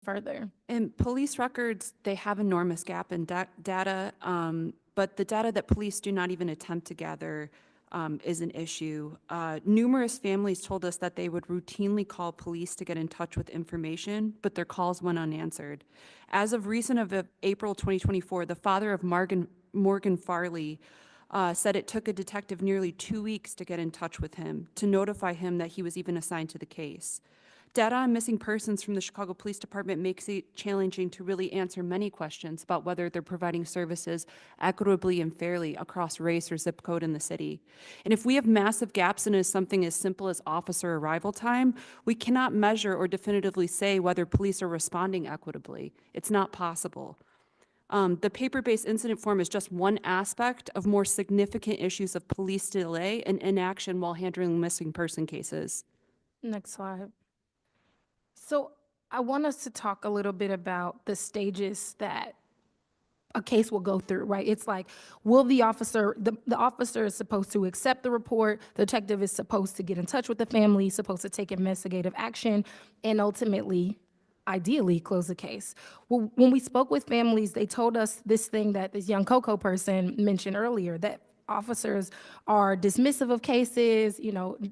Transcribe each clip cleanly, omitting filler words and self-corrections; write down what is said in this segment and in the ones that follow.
further. And police records, they have enormous gap in data, but the data that police do not even attempt to gather is an issue. Numerous families told us that they would routinely call police to get in touch with information, but their calls went unanswered. As of recent of April 2024, the father of Morgan Farley said it took a detective nearly 2 weeks to get in touch with him to notify him that he was even assigned to the case. Data on missing persons from the Chicago Police Department makes it challenging to really answer many questions about whether they're providing services equitably and fairly across race or zip code in the city. And if we have massive gaps in something as simple as officer arrival time, we cannot measure or definitively say whether police are responding equitably. It's not possible. The paper-based incident form is just one aspect of more significant issues of police delay and inaction while handling missing person cases. Next slide. So I want us to talk a little bit about the stages that a case will go through, right? It's like, will the officer is supposed to accept the report, the detective is supposed to get in touch with the family, supposed to take investigative action, and ultimately, ideally, close the case. Well, when we spoke with families, they told us this thing that this young Coco person mentioned earlier, that officers are dismissive of cases,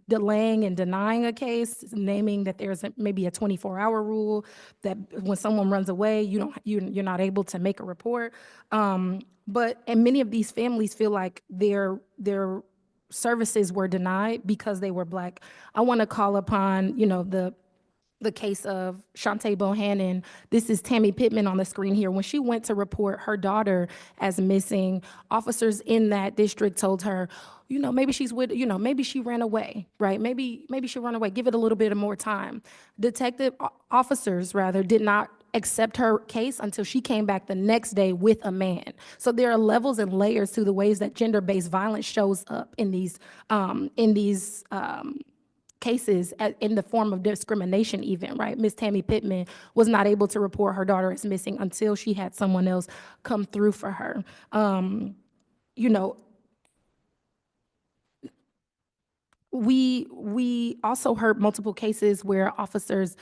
delaying and denying a case, naming that there's maybe a 24-hour rule, that when someone runs away, you're not able to make a report. And many of these families feel like their services were denied because they were Black. I want to call upon, the case of Shantae Bohannon. This is Tammy Pittman on the screen here. When she went to report her daughter as missing, officers in that district told her, maybe she's with, maybe she ran away, right? Maybe she ran away. Give it a little bit of more time. Officers did not accept her case until she came back the next day with a man. So there are levels and layers to the ways that gender-based violence shows up in these cases in the form of discrimination even, right? Miss Tammy Pittman was not able to report her daughter as missing until she had someone else come through for her. We also heard multiple cases where officers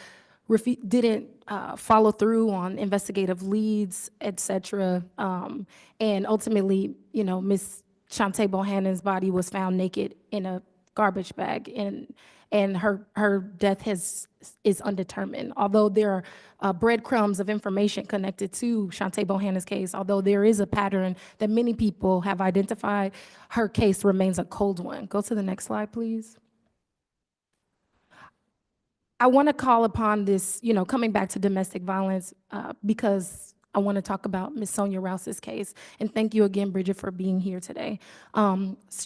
didn't follow through on investigative leads, et cetera. And ultimately, Miss Shantae Bohannon's body was found naked in a garbage bag, and her death is undetermined. Although there are breadcrumbs of information connected to Shantae Bohannon's case, although there is a pattern that many people have identified, her case remains a cold one. Go to the next slide, please. I want to call upon this, coming back to domestic violence, because I want to talk about Ms. Sonia Rouse's case. And thank you again, Bridget, for being here today.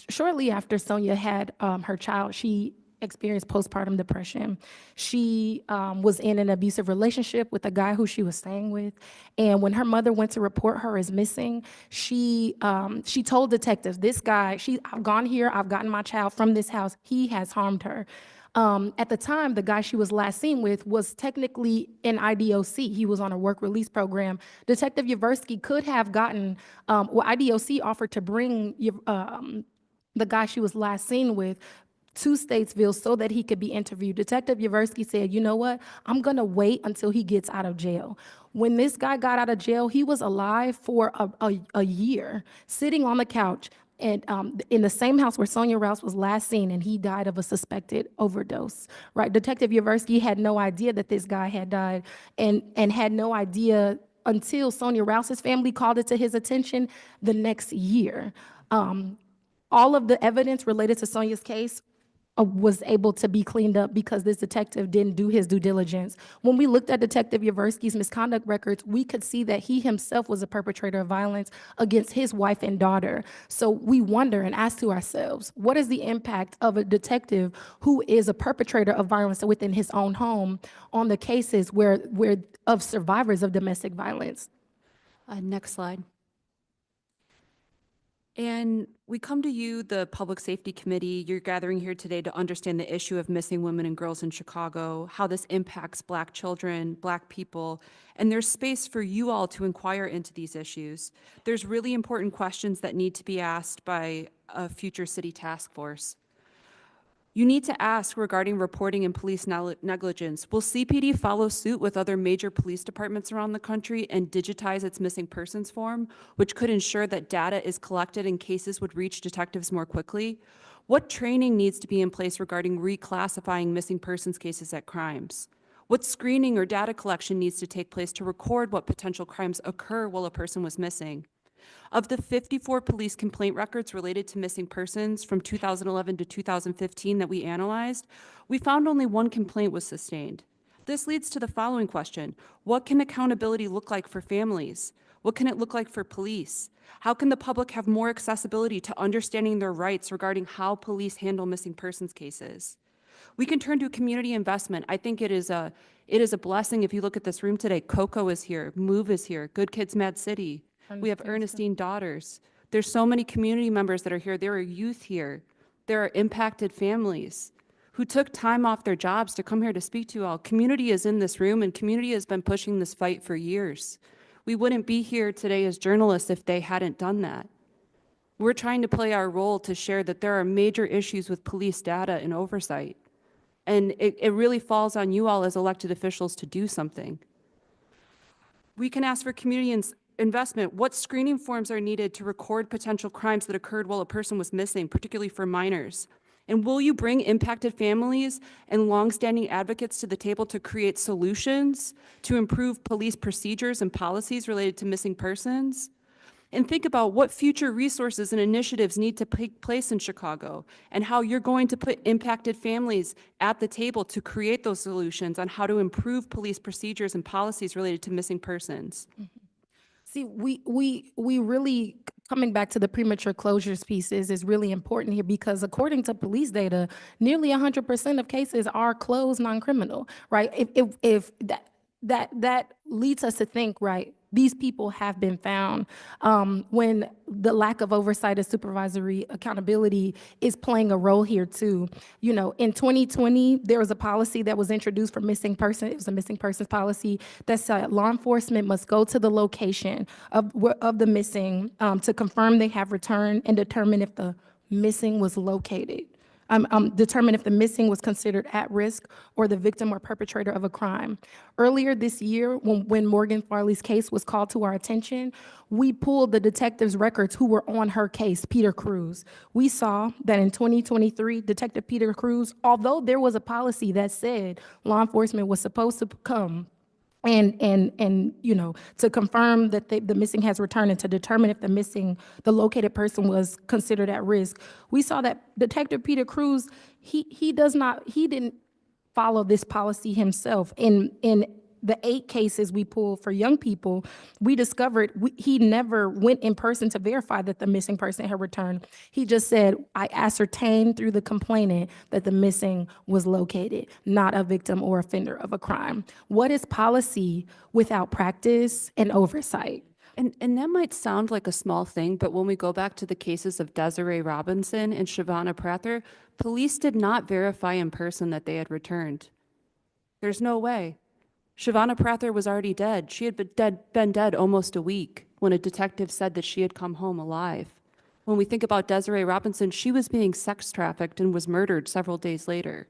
Shortly after Sonia had her child, she experienced postpartum depression. She was in an abusive relationship with a guy who she was staying with. And when her mother went to report her as missing, she told detectives, this guy, I've gone here, I've gotten my child from this house, he has harmed her. At the time, the guy she was last seen with was technically in IDOC. He was on a work release program. Detective Yaversky could have gotten, IDOC offered to bring the guy she was last seen with to Statesville so that he could be interviewed. Detective Yaversky said, you know what, I'm gonna wait until he gets out of jail. When this guy got out of jail, he was alive for a year, sitting on the couch, and in the same house where Sonia Rouse was last seen, and he died of a suspected overdose, right? Detective Yaversky had no idea that this guy had died, and had no idea until Sonia Rouse's family called it to his attention the next year. All of the evidence related to Sonia's case was able to be cleaned up because this detective didn't do his due diligence. When we looked at Detective Yaversky's misconduct records, we could see that he himself was a perpetrator of violence against his wife and daughter. So we wonder and ask to ourselves, what is the impact of a detective who is a perpetrator of violence within his own home on the cases where of survivors of domestic violence? Next slide. And we come to you, the Public Safety Committee. You're gathering here today to understand the issue of missing women and girls in Chicago, how this impacts Black children, Black people, and there's space for you all to inquire into these issues. There's really important questions that need to be asked by a future city task force. You need to ask regarding reporting and police negligence. Will CPD follow suit with other major police departments around the country and digitize its missing persons form, which could ensure that data is collected and cases would reach detectives more quickly? What training needs to be in place regarding reclassifying missing persons cases at crimes? What screening or data collection needs to take place to record what potential crimes occur while a person was missing? Of the 54 police complaint records related to missing persons from 2011 to 2015 that we analyzed, we found only one complaint was sustained. This leads to the following question: what can accountability look like for families? What can it look like for police? How can the public have more accessibility to understanding their rights regarding how police handle missing persons cases? We can turn to community investment. I think it is a blessing if you look at this room today. Coco is here, Move is here, Good Kids Mad City. We have Ernestine Daughters. There's so many community members that are here. There are youth here. There are impacted families who took time off their jobs to come here to speak to you all. Community is in this room, and community has been pushing this fight for years. We wouldn't be here today as journalists if they hadn't done that. We're trying to play our role to share that there are major issues with police data and oversight. And it really falls on you all as elected officials to do something. We can ask for community investment. What screening forms are needed to record potential crimes that occurred while a person was missing, particularly for minors? And will you bring impacted families and longstanding advocates to the table to create solutions to improve police procedures and policies related to missing persons? And think about what future resources and initiatives need to take place in Chicago and how you're going to put impacted families at the table to create those solutions on how to improve police procedures and policies related to missing persons. See, we really, coming back to the premature closures pieces is really important here, because according to police data, nearly 100% of cases are closed non-criminal, right? If that leads us to think, right, these people have been found, when the lack of oversight and supervisory accountability is playing a role here too. You know, in 2020, there was a policy that was introduced for missing persons. It was a missing persons policy that said law enforcement must go to the location of the missing to confirm they have returned and determine if the missing was located. Determine if the missing was considered at risk or the victim or perpetrator of a crime. Earlier this year, when Morgan Farley's case was called to our attention, we pulled the detective's records who were on her case, Peter Cruz. We saw that in 2023, Detective Peter Cruz, although there was a policy that said law enforcement was supposed to come and you know, to confirm that the missing has returned and to determine if the located person was considered at risk, we saw that Detective Peter Cruz, he didn't follow this policy himself. In the 8 cases we pulled for young people, we discovered he never went in person to verify that the missing person had returned. He just said, I ascertained through the complainant that the missing was located, not a victim or offender of a crime. What is policy without practice and oversight? And that might sound like a small thing, but when we go back to the cases of Desiree Robinson and Shavonna Prather, police did not verify in person that they had returned. There's no way. Shavonna Prather was already dead. She had been dead almost a week when a detective said that she had come home alive. When we think about Desiree Robinson, she was being sex trafficked and was murdered several days later.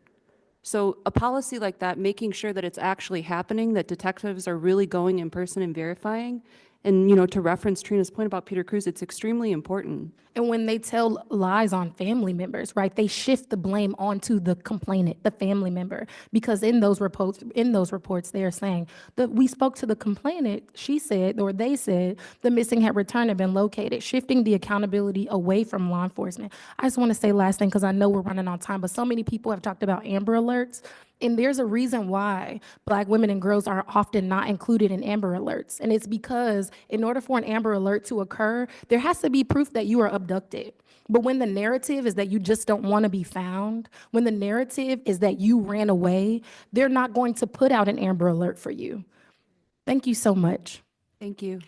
So a policy like that, making sure that it's actually happening, that detectives are really going in person and verifying, and, you know, to reference Trina's point about Peter Cruz, it's extremely important. And when they tell lies on family members, right, they shift the blame onto the complainant, the family member, because in those reports, they are saying that we spoke to the complainant, she said, or they said, the missing had returned and been located, shifting the accountability away from law enforcement. I just want to say last thing, because I know we're running on time, but so many people have talked about Amber Alerts. And there's a reason why Black women and girls are often not included in Amber Alerts. And it's because in order for an Amber Alert to occur, there has to be proof that you are abducted. But when the narrative is that you just don't want to be found, when the narrative is that you ran away, they're not going to put out an Amber Alert for you. Thank you so much. Thank you.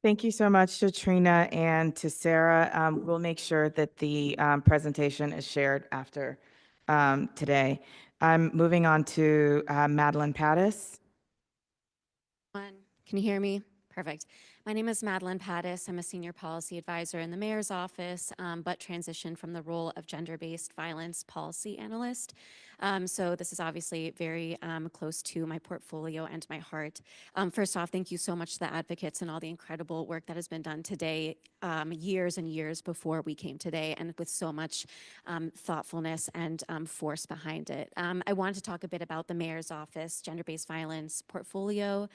Thank you so much to Trina and to Sarah. We'll make sure that the presentation is shared after today. I'm moving on to Madeline Pattis. Can you hear me? Perfect. My name is Madeline Pattis. I'm a senior policy advisor in the mayor's office, but transitioned from the role of gender-based violence policy analyst. So this is obviously very close to my portfolio and my heart. First off, thank you so much to the advocates and all the incredible work that has been done today, years and years before we came today, and with so much thoughtfulness and force behind it. I wanted to talk a bit about the mayor's office gender-based violence portfolio.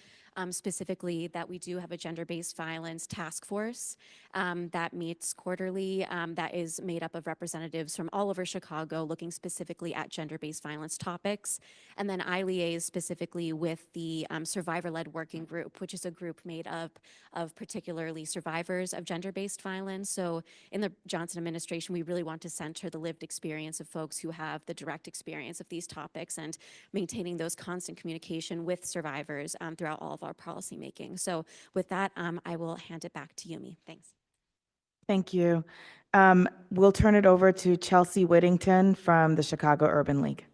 Specifically that we do have a gender-based violence task force that meets quarterly, that is made up of representatives from all over Chicago looking specifically at gender-based violence topics. And then I liaise specifically with the survivor-led working group, which is a group made up of particularly survivors of gender-based violence. So in the Johnson administration, we really want to center the lived experience of folks who have the direct experience of these topics and maintaining those constant communication with survivors throughout all of our policy making. So with that, I will hand it back to Yumi. Thanks. Thank you. We'll turn it over to Chelsea Whittington from the Chicago Urban League.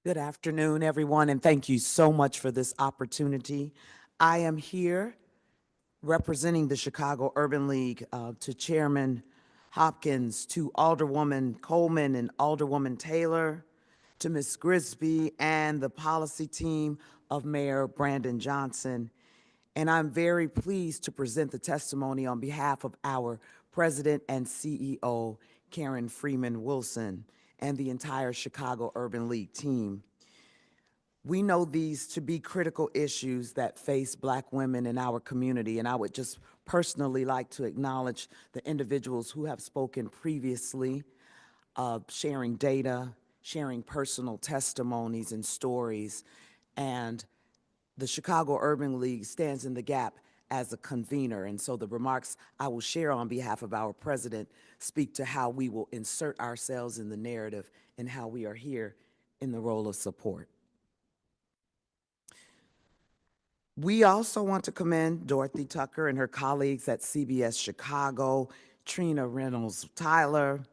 Good afternoon, everyone, and thank you so much for this opportunity. I am here representing the Chicago Urban League to Chairman Hopkins, to Alderwoman Coleman and Alderwoman Taylor, to Ms. Grisby and the policy team of Mayor Brandon Johnson. And I'm very pleased to present the testimony on behalf of our President and CEO, Karen Freeman Wilson, and the entire Chicago Urban League team. We know these to be critical issues that face Black women in our community, and I would just personally like to acknowledge the individuals who have spoken previously, sharing data, sharing personal testimonies and stories, and the Chicago Urban League stands in the gap as a convener. And so the remarks I will share on behalf of our president speak to how we will insert ourselves in the narrative and how we are here in the role of support. We also want to commend Dorothy Tucker and her colleagues at CBS Chicago, Trina Reynolds-Tyler,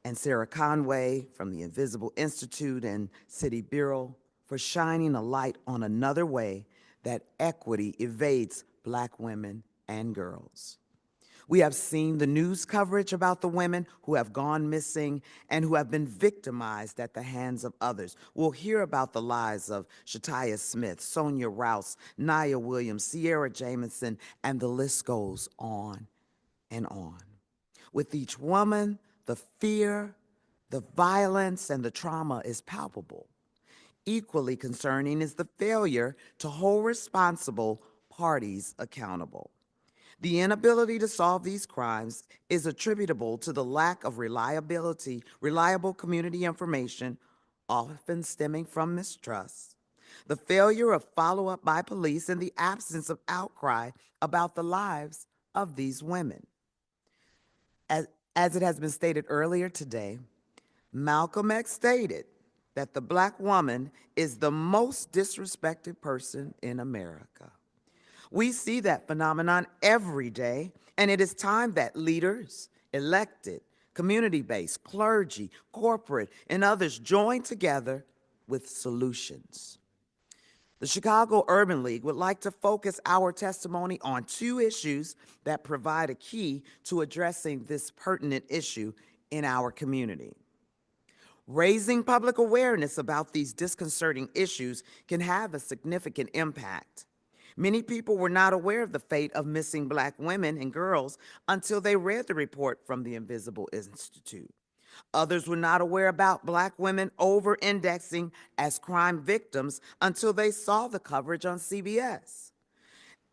and Sarah Conway from the Invisible Institute and City Bureau for shining a light on another way that equity evades Black women and girls. We have seen the news coverage about the women who have gone missing and who have been victimized at the hands of others. We'll hear about the lives of Shataya Smith, Sonia Rouse, Nia Williams, Sierra Jamison, and the list goes on and on. With each woman, the fear, the violence, and the trauma is palpable. Equally concerning is the failure to hold responsible parties accountable. The inability to solve these crimes is attributable to the lack of reliable community information, often stemming from mistrust, the failure of follow-up by police, and the absence of outcry about the lives of these women. As it has been stated earlier today, Malcolm X stated that the Black woman is the most disrespected person in America. We see that phenomenon every day, and it is time that leaders, elected, community-based, clergy, corporate, and others join together with solutions. The Chicago Urban League would like to focus our testimony on two issues that provide a key to addressing this pertinent issue in our community. Raising public awareness about these disconcerting issues can have a significant impact. Many people were not aware of the fate of missing Black women and girls until they read the report from the Invisible Institute. Others were not aware about Black women over-indexing as crime victims until they saw the coverage on CBS.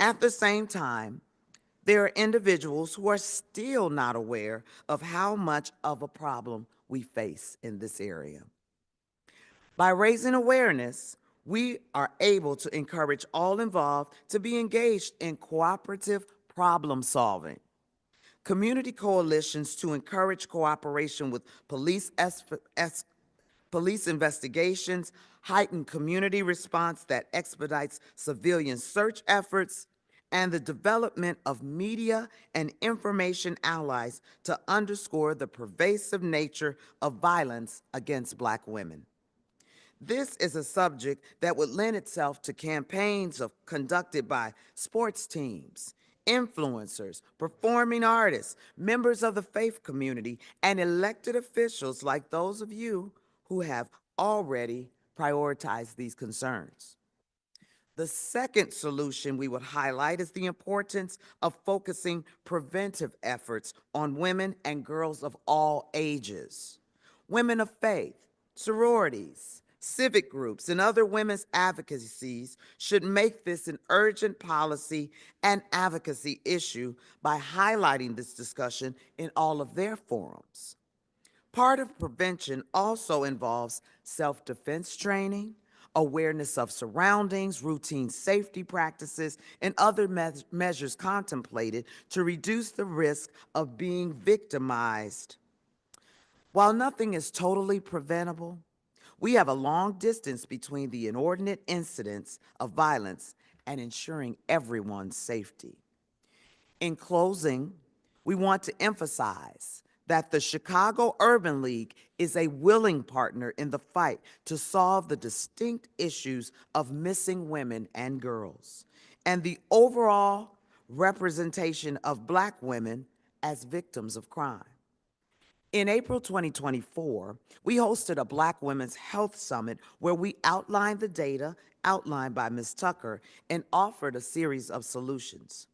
At the same time, there are individuals who are still not aware of how much of a problem we face in this area. By raising awareness, we are able to encourage all involved to be engaged in cooperative problem solving. Community coalitions to encourage cooperation with police investigations, heightened community response that expedites civilian search efforts, and the development of media and information allies to underscore the pervasive nature of violence against Black women. This is a subject that would lend itself to campaigns conducted by sports teams, influencers, performing artists, members of the faith community, and elected officials like those of you who have already prioritized these concerns. The second solution we would highlight is the importance of focusing preventive efforts on women and girls of all ages. Women of faith, sororities, civic groups, and other women's advocacies should make this an urgent policy and advocacy issue by highlighting this discussion in all of their forums. Part of prevention also involves self-defense training, awareness of surroundings, routine safety practices, and other measures contemplated to reduce the risk of being victimized. While nothing is totally preventable, we have a long distance between the inordinate incidents of violence and ensuring everyone's safety. In closing, we want to emphasize that the Chicago Urban League is a willing partner in the fight to solve the distinct issues of missing women and girls, and the overall representation of Black women as victims of crime. In April 2024, we hosted a Black Women's Health Summit where we outlined the data outlined by Ms. Tucker and offered a series of solutions.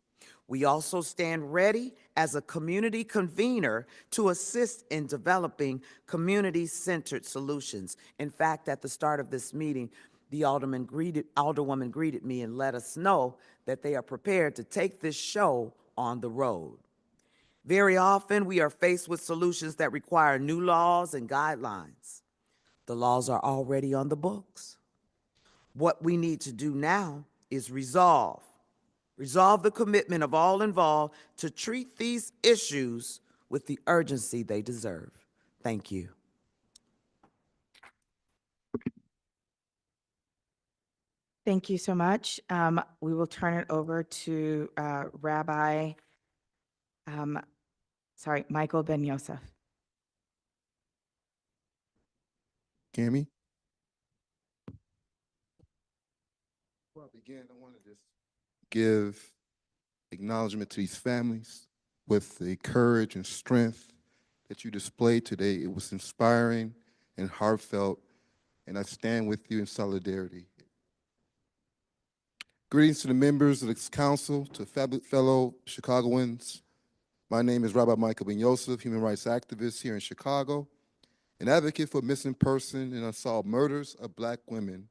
We also stand ready as a community convener to assist in developing community-centered solutions. In fact, at the start of this meeting, the alderwoman greeted me and let us know that they are prepared to take this show on the road. Very often, we are faced with solutions that require new laws and guidelines. The laws are already on the books. What we need to do now is resolve the commitment of all involved to treat these issues with the urgency they deserve. Thank you. Thank you so much. We will turn it over to Michael Ben Yosef. Cammy? Before I begin, I want to just give acknowledgement to these families with the courage and strength that you displayed today. It was inspiring and heartfelt, and I stand with you in solidarity. Greetings to the members of this council, to fellow Chicagoans. My name is Rabbi Michael Ben Yosef, human rights activist here in Chicago, an advocate for missing person and unsolved murders of Black women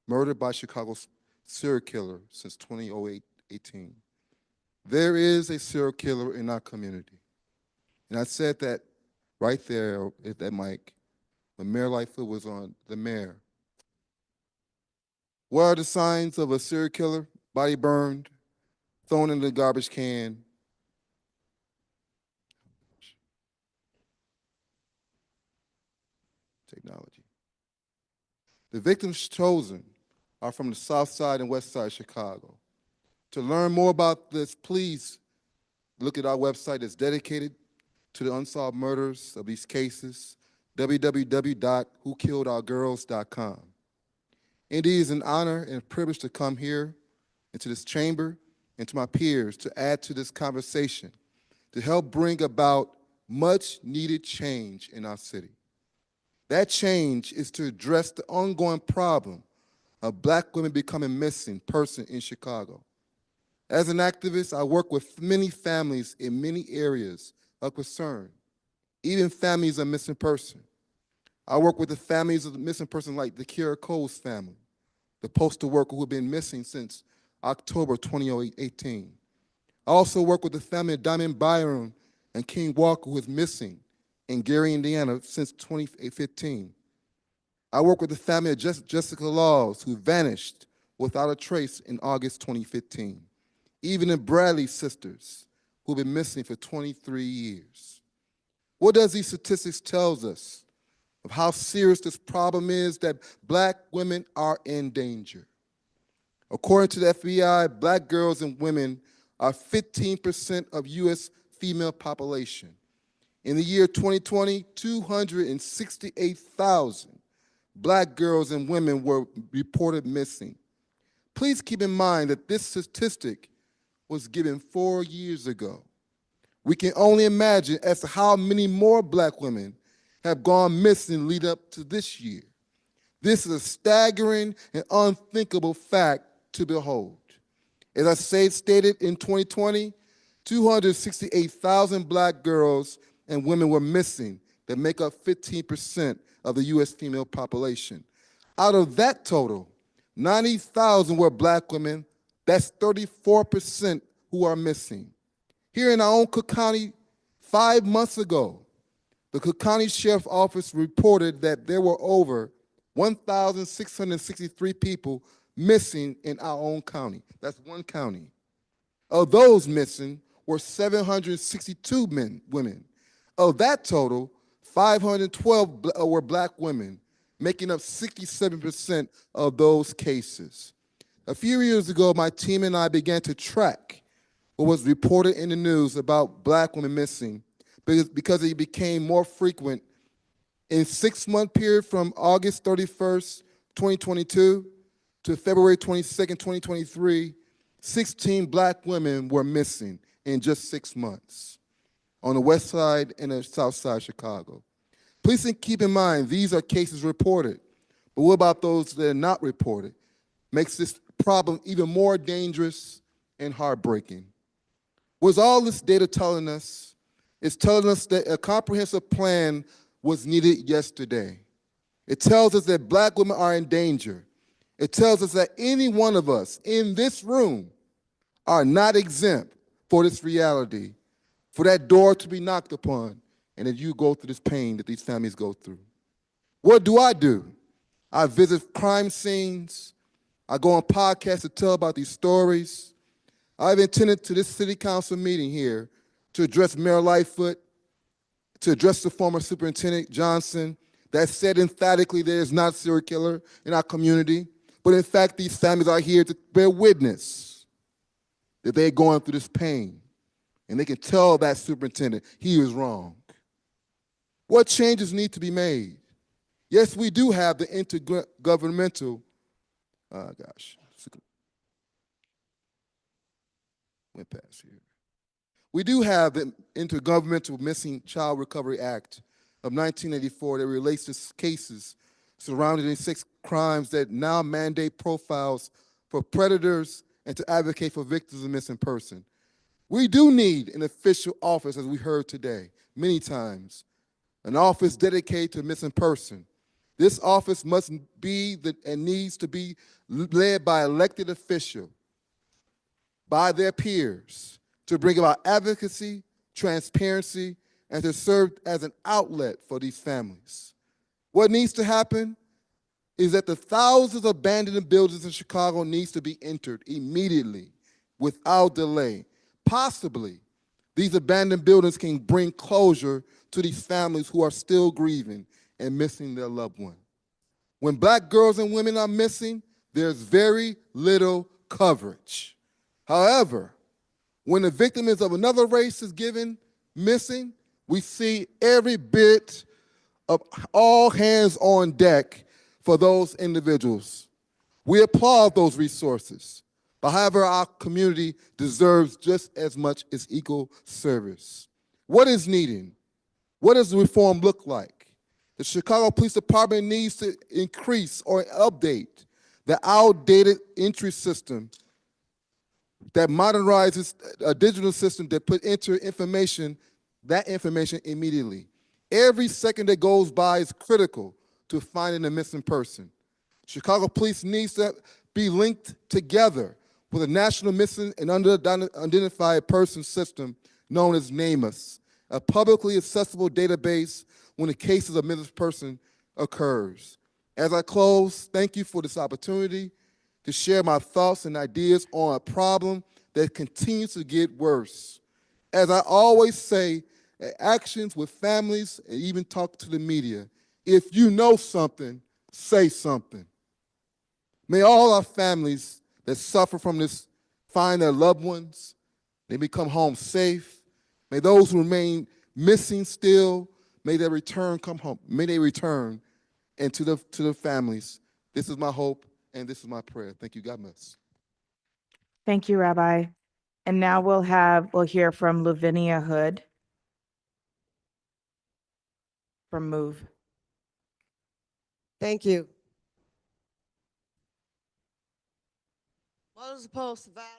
murdered by Chicago's serial killer since 2018. There is a serial killer in our community. And I said that right there at that mic when Mayor Lightfoot was on the mayor. What are the signs of a serial killer? Body burned, thrown in the garbage can. Technology. The victims chosen are from the south side and west side of Chicago. To learn more about this, please look at our website that's dedicated to the unsolved murders of these cases, www.whokilledourgirls.com. It is an honor and a privilege to come here into this chamber and to my peers to add to this conversation to help bring about much needed change in our city. That change is to address the ongoing problem of Black women becoming missing person in Chicago. As an activist, I work with many families in many areas of concern, even families of missing person. I work with the families of the missing person like the Kira Cole's family, the postal worker who have been missing since October 2018. I also work with the family of Diamond Byron and King Walker who is missing in Gary, Indiana since 2015. I work with the family of Jessica Laws who vanished without a trace in August 2015. Even the Bradley sisters who've been missing for 23 years. What does these statistics tell us of how serious this problem is that Black women are in danger? According to the FBI, black girls and women are 15% of U.S. female population. In the year 2020, 268,000 black girls and women were reported missing. Please keep in mind that this statistic was given 4 years ago. We can only imagine as to how many more black women have gone missing lead up to this year. This is a staggering and unthinkable fact to behold. As I stated in 2020, 268,000 black girls and women were missing that make up 15% of the U.S. female population. Out of that total, 90,000 were black women. That's 34% who are missing. Here in our own Cook County, 5 months ago, the Cook County Sheriff's Office reported that there were over 1,663 people missing in our own county. That's one county. Of those missing were 762 women. Of that total, 512 were black women, making up 67% of those cases. A few years ago, my team and I began to track what was reported in the news about black women missing because it became more frequent. In 6-month period from August 31st, 2022 to February 22nd, 2023, 16 black women were missing in just 6 months on the west side and the south side of Chicago. Please keep in mind, these are cases reported, but what about those that are not reported? Makes this problem even more dangerous and heartbreaking. What's all this data telling us? It's telling us that a comprehensive plan was needed yesterday. It tells us that black women are in danger. It tells us that any one of us in this room are not exempt for this reality, for that door to be knocked upon, and that you go through this pain that these families go through. What do? I visit crime scenes. I go on podcasts to tell about these stories. I've attended to this city council meeting here to address Mayor Lightfoot, to address the former superintendent Johnson, that said emphatically there is not a serial killer in our community, but in fact these families are here to bear witness that they're going through this pain, and they can tell that superintendent he was wrong. What changes need to be made? Yes, we do have the intergovernmental, went past here. We do have the Intergovernmental Missing Child Recovery Act of 1984 that relates to cases surrounding sex crimes that now mandate profiles for predators and to advocate for victims of missing person. We do need an official office, as we heard today, many times, an office dedicated to missing person. This office must be and needs to be led by elected officials, by their peers, to bring about advocacy, transparency, and to serve as an outlet for these families. What needs to happen is that the thousands of abandoned buildings in Chicago needs to be entered immediately, without delay. Possibly, these abandoned buildings can bring closure to these families who are still grieving and missing their loved one. When black girls and women are missing, there's very little coverage. However, when the victim is of another race is given missing, we see every bit of all hands on deck for those individuals. We applaud those resources, but however, our community deserves just as much as equal service. What is needed? What does the reform look like? The Chicago Police Department needs to increase or update the outdated entry system that modernizes a digital system that enter information, that information immediately. Every second that goes by is critical to finding a missing person. Chicago Police needs to be linked together with a national missing and unidentified person system known as NAMUS, a publicly accessible database when a case of a missing person occurs. As I close, thank you for this opportunity to share my thoughts and ideas on a problem that continues to get worse. As I always say, actions with families and even talk to the media. If you know something, say something. May all our families that suffer from this find their loved ones. They may come home safe. May those who remain missing still, may they return, come home. May they return, and to the families. This is my hope and this is my prayer. Thank you. God bless. Thank you, Rabbi. And now we'll hear from Lavinia Hood from MOVE. Thank you. Mothers opposed to violence.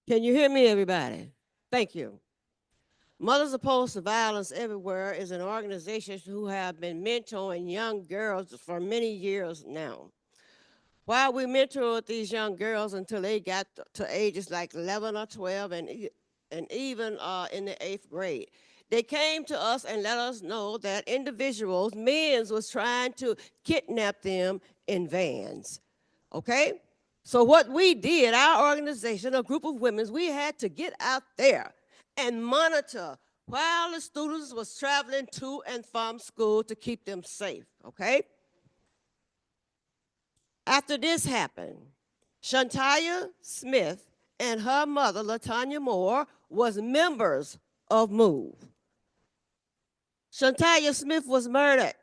Can you hear me, everybody? Thank you. Mothers Opposed to Violence Everywhere is an organization who have been mentoring young girls for many years now. While we mentored these young girls until they got to ages like 11 or 12 and even in the 8th grade, they came to us and let us know that individuals, men, was trying to kidnap them in vans, okay? So what we did, our organization, a group of women, we had to get out there and monitor while the students was traveling to and from school to keep them safe, okay? After this happened, Shantaya Smith and her mother, LaTanya Moore, was members of MOVE. Shantaya Smith was murdered,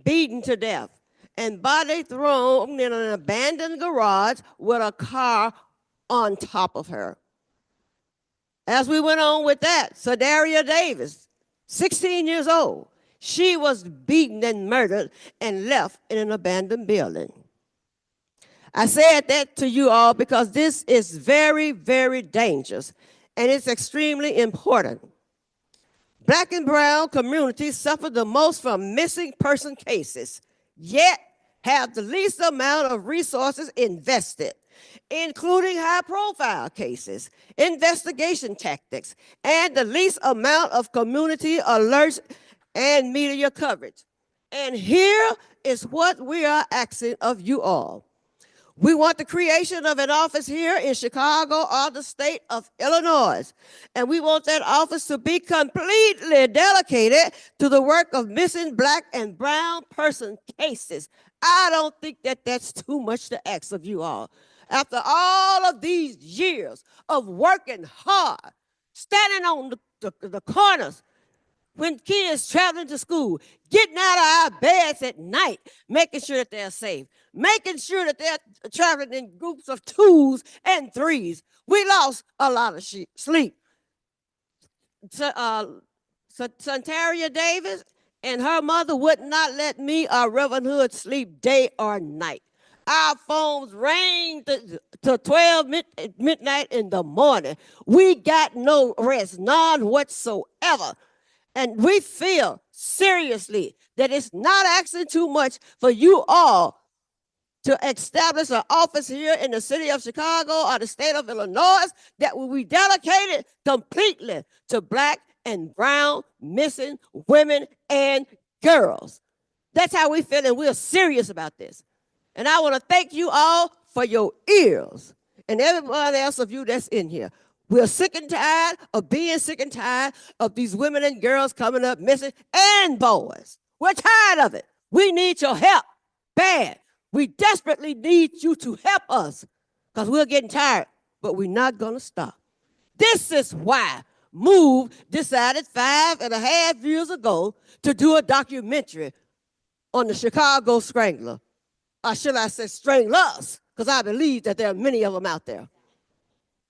beaten to death, and body thrown in an abandoned garage with a car on top of her. As we went on with that, Sadaria Davis, 16 years old, she was beaten and murdered and left in an abandoned building. I said that to you all because this is very, very dangerous, and it's extremely important. Black and brown communities suffer the most from missing person cases, yet have the least amount of resources invested, including high-profile cases, investigation tactics, and the least amount of community alerts and media coverage. And here is what we are asking of you all. We want the creation of an office here in Chicago or the state of Illinois. And we want that office to be completely dedicated to the work of missing Black and brown person cases. I don't think that that's too much to ask of you all. After all of these years of working hard, standing on the corners, when kids traveling to school, getting out of our beds at night, making sure that they're safe, making sure that they're traveling in groups of 2s and 3s. We lost a lot of sleep. Santaria Davis and her mother would not let me or Reverend Hood sleep day or night. Our phones rang to 12 midnight in the morning. We got no rest, none whatsoever. And we feel seriously that it's not asking too much for you all to establish an office here in the city of Chicago or the state of Illinois that will be dedicated completely to Black and brown missing women and girls. That's how we feel, and we're serious about this. And I want to thank you all for your ears and everyone else of you that's in here. We're sick and tired of being sick and tired of these women and girls coming up missing, and boys. We're tired of it. We need your help bad. We desperately need you to help us because we're getting tired, but we're not going to stop. This is why MOVE decided 5.5 years ago to do a documentary on the Chicago Strangler. Or should I say stranglers, because I believe that there are many of them out there.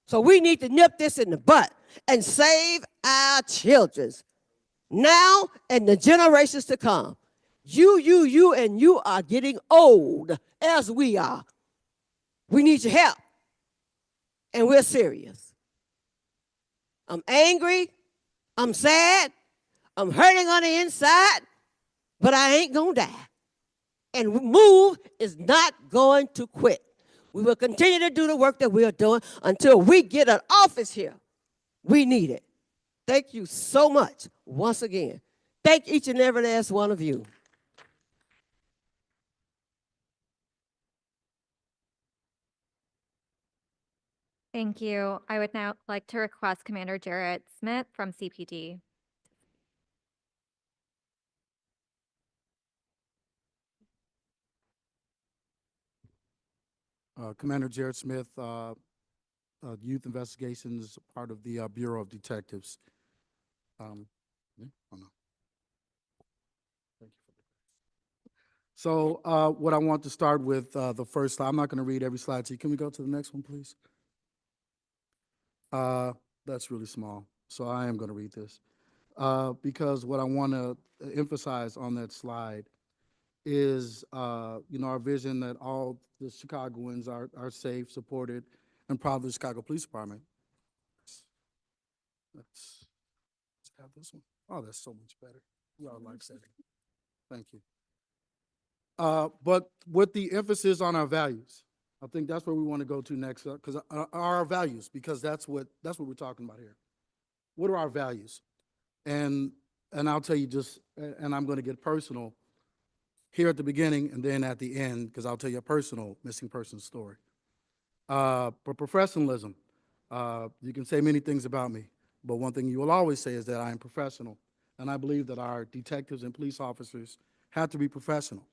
So we need to nip this in the butt and save our children now and the generations to come. You, and you are getting old as we are. We need your help, and we're serious. I'm angry, I'm sad, I'm hurting on the inside, but I ain't gonna die. And MOVE is not going to quit. We will continue to do the work that we are doing until we get an office here. We need it. Thank you so much once again. Thank each and every last one of you. Thank you. I would now like to request Commander Jarrett Smith from CPD. Commander Jared Smith, Youth Investigations, part of the Bureau of Detectives. Yeah, oh no. Thank you for the. So what I want to start with, the first slide, I'm not going to read every slide to you. Can we go to the next one, please? That's really small, so I am going to read this. Because what I want to emphasize on that slide is, our vision that all the Chicagoans are safe, supported, and proud of the Chicago Police Department. Let's have this one. Oh, that's so much better. You all like that. Thank you. But with the emphasis on our values, I think that's where we want to go to next, because our values, because that's what we're talking about here. What are our values? And I'll tell you just, and I'm going to get personal here at the beginning and then at the end, because I'll tell you a personal missing person story. For professionalism, you can say many things about me, but one thing you will always say is that I am professional. And I believe that our detectives and police officers have to be professional.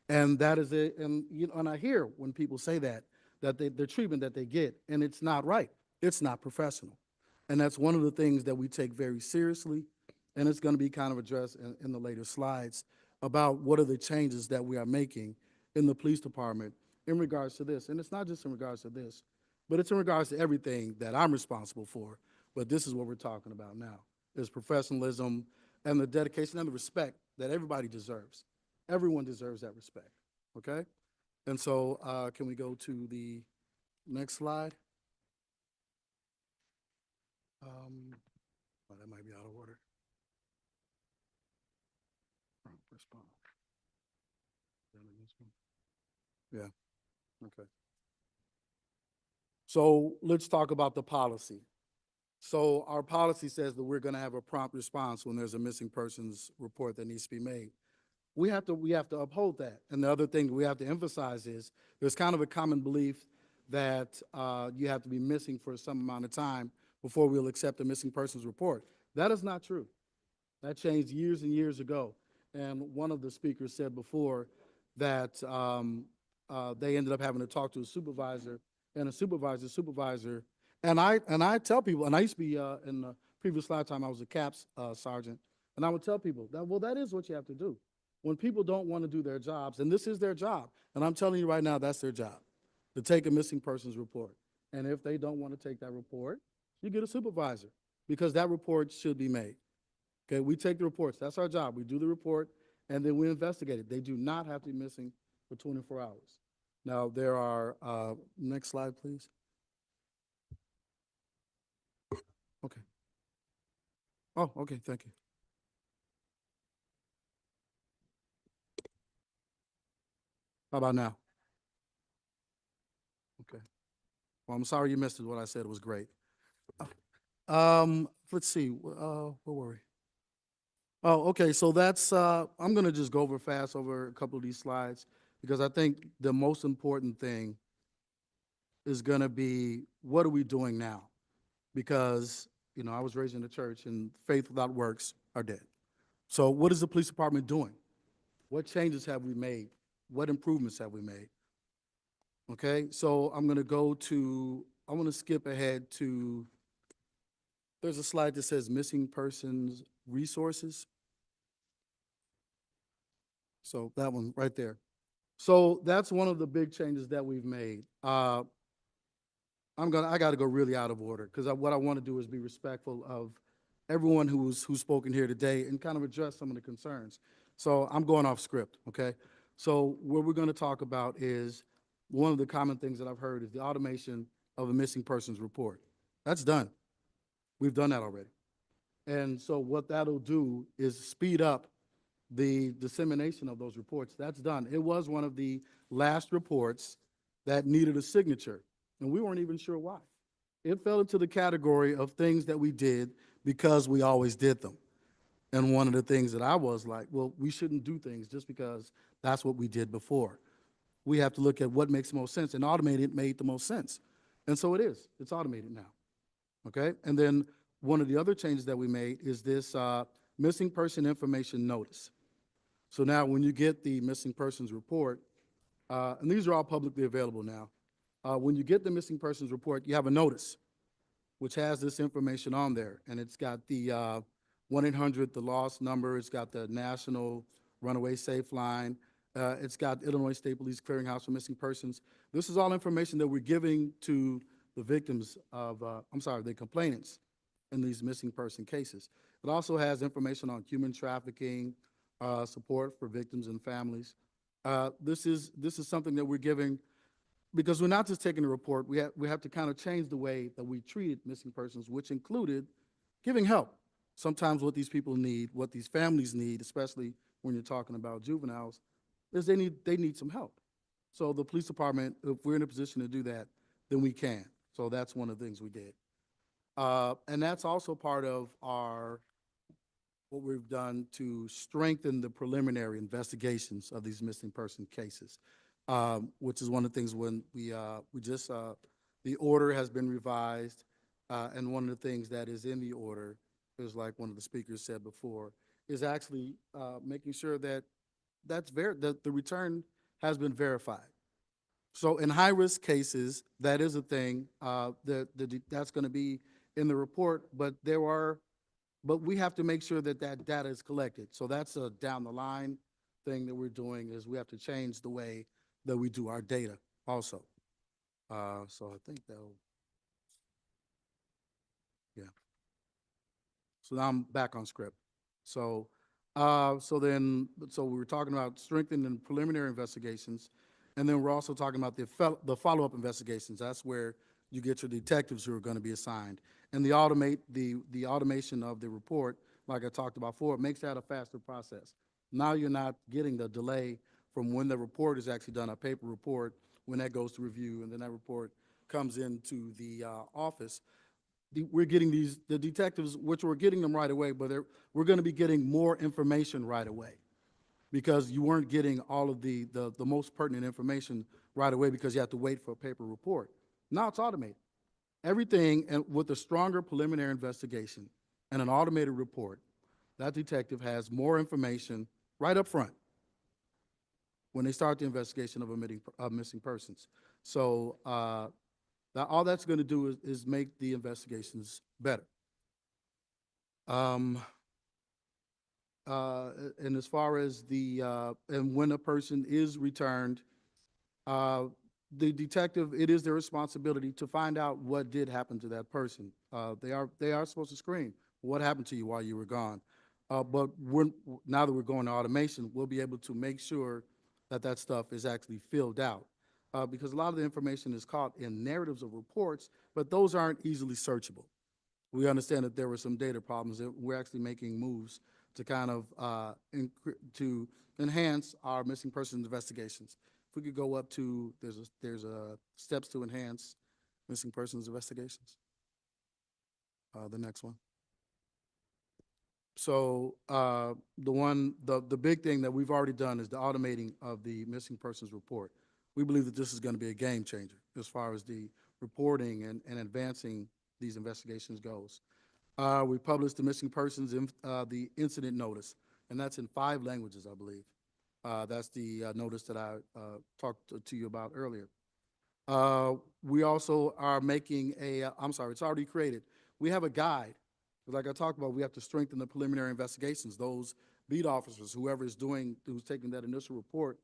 And that is it. And, and I hear when people say that the treatment that they get, and it's not right. It's not professional. And that's one of the things that we take very seriously. And it's going to be kind of addressed in the later slides about what are the changes that we are making in the police department in regards to this. And it's not just in regards to this, but it's in regards to everything that I'm responsible for. But this is what we're talking about now, is professionalism and the dedication and the respect that everybody deserves. Everyone deserves that respect, okay? And so can we go to the next slide? Oh, that might be out of order. Respond. Yeah, okay. So let's talk about the policy. So our policy says that we're going to have a prompt response when there's a missing persons report that needs to be made. We have to uphold that. And the other thing we have to emphasize is there's kind of a common belief that you have to be missing for some amount of time before we'll accept a missing persons report. That is not true. That changed years and years ago. And one of the speakers said before that they ended up having to talk to a supervisor and a supervisor. And I tell people, and I used to be in the previous lifetime, I was a CAPS sergeant, and I would tell people that, well, that is what you have to do. When people don't want to do their jobs, and this is their job, and I'm telling you right now, that's their job, to take a missing persons report. And if they don't want to take that report, you get a supervisor, because that report should be made. Okay, we take the reports. That's our job. We do the report, and then we investigate it. They do not have to be missing for 24 hours. Now, there are, next slide, please. Okay. Oh, okay, thank you. How about now? Okay. Well, I'm sorry you missed it. What I said was great. Let's see, where were we? Oh, okay, so that's, I'm gonna just go over fast over a couple of these slides, because I think the most important thing is gonna be, what are we doing now? Because, I was raised in the church, and faith without works are dead. So what is the police department doing? What changes have we made? What improvements have we made? Okay, so I'm gonna skip ahead to, there's a slide that says missing persons resources. So that one right there. So that's one of the big changes that we've made. I got to go really out of order, because what I want to do is be respectful of everyone who's spoken here today and kind of address some of the concerns. So I'm going off script, okay? So what we're going to talk about is, one of the common things that I've heard is the automation of a missing persons report. That's done. We've done that already. And so what that'll do is speed up the dissemination of those reports. That's done. It was one of the last reports that needed a signature, and we weren't even sure why. It fell into the category of things that we did because we always did them. And one of the things that I was like, well, we shouldn't do things just because that's what we did before. We have to look at what makes the most sense, and automated made the most sense. And so it is. It's automated now. Okay? And then one of the other changes that we made is this missing person information notice. So now when you get the missing persons report, and these are all publicly available now, When you get the missing persons report, you have a notice, which has this information on there, and it's got the 1-800, the lost number, it's got the National Runaway Safe Line, it's got Illinois State Police Clearinghouse for Missing Persons. This is all information that we're giving to the victims of, the complainants in these missing person cases. It also has information on human trafficking, support for victims and families. This is something that we're giving because we're not just taking a report. We have to kind of change the way that we treated missing persons, which included giving help. Sometimes what these people need, what these families need, especially when you're talking about juveniles, is they need some help. So the police department, if we're in a position to do that, then we can. So that's one of the things we did. And that's also part of what we've done to strengthen the preliminary investigations of these missing person cases, which is one of the things when the order has been revised, and one of the things that is in the order is, like one of the speakers said before, is actually making sure that that the return has been verified. So in high-risk cases, that is a thing that's going to be in the report, but we have to make sure that that data is collected. So that's a down the line thing that we're doing, is we have to change the way that we do our data also. So I think yeah. So now I'm back on script. So we were talking about strengthening preliminary investigations, and then we're also talking about the follow-up investigations. That's where you get your detectives who are going to be assigned. And the automation of the report, like I talked about before, it makes that a faster process. Now you're not getting the delay from when the report is actually done, a paper report, when that goes to review, and then that report comes into the office. We're getting the detectives, which we're getting them right away, but we're going to be getting more information right away, because you weren't getting all of the most pertinent information right away because you have to wait for a paper report. Now it's automated. Everything, and with a stronger preliminary investigation and an automated report, that detective has more information right up front when they start the investigation of missing persons. So all that's going to do is make the investigations better. And as far as and when a person is returned, the detective, it is their responsibility to find out what did happen to that person. They are supposed to screen what happened to you while you were gone. But now that we're going to automation, we'll be able to make sure that stuff is actually filled out. Because a lot of the information is caught in narratives of reports, but those aren't easily searchable. We understand that there were some data problems, that we're actually making moves to kind of to enhance our missing persons investigations. If we could go up to, there's a steps to enhance missing persons investigations. The next one. So the big thing that we've already done is the automating of the missing persons report. We believe that this is going to be a game changer as far as the reporting and advancing these investigations goes. We published the missing persons the incident notice, and that's in 5 languages, I believe. That's the notice that I talked to you about earlier. We also are making it's already created. We have a guide. Like I talked about, we have to strengthen the preliminary investigations. Those beat officers, who's taking that initial report,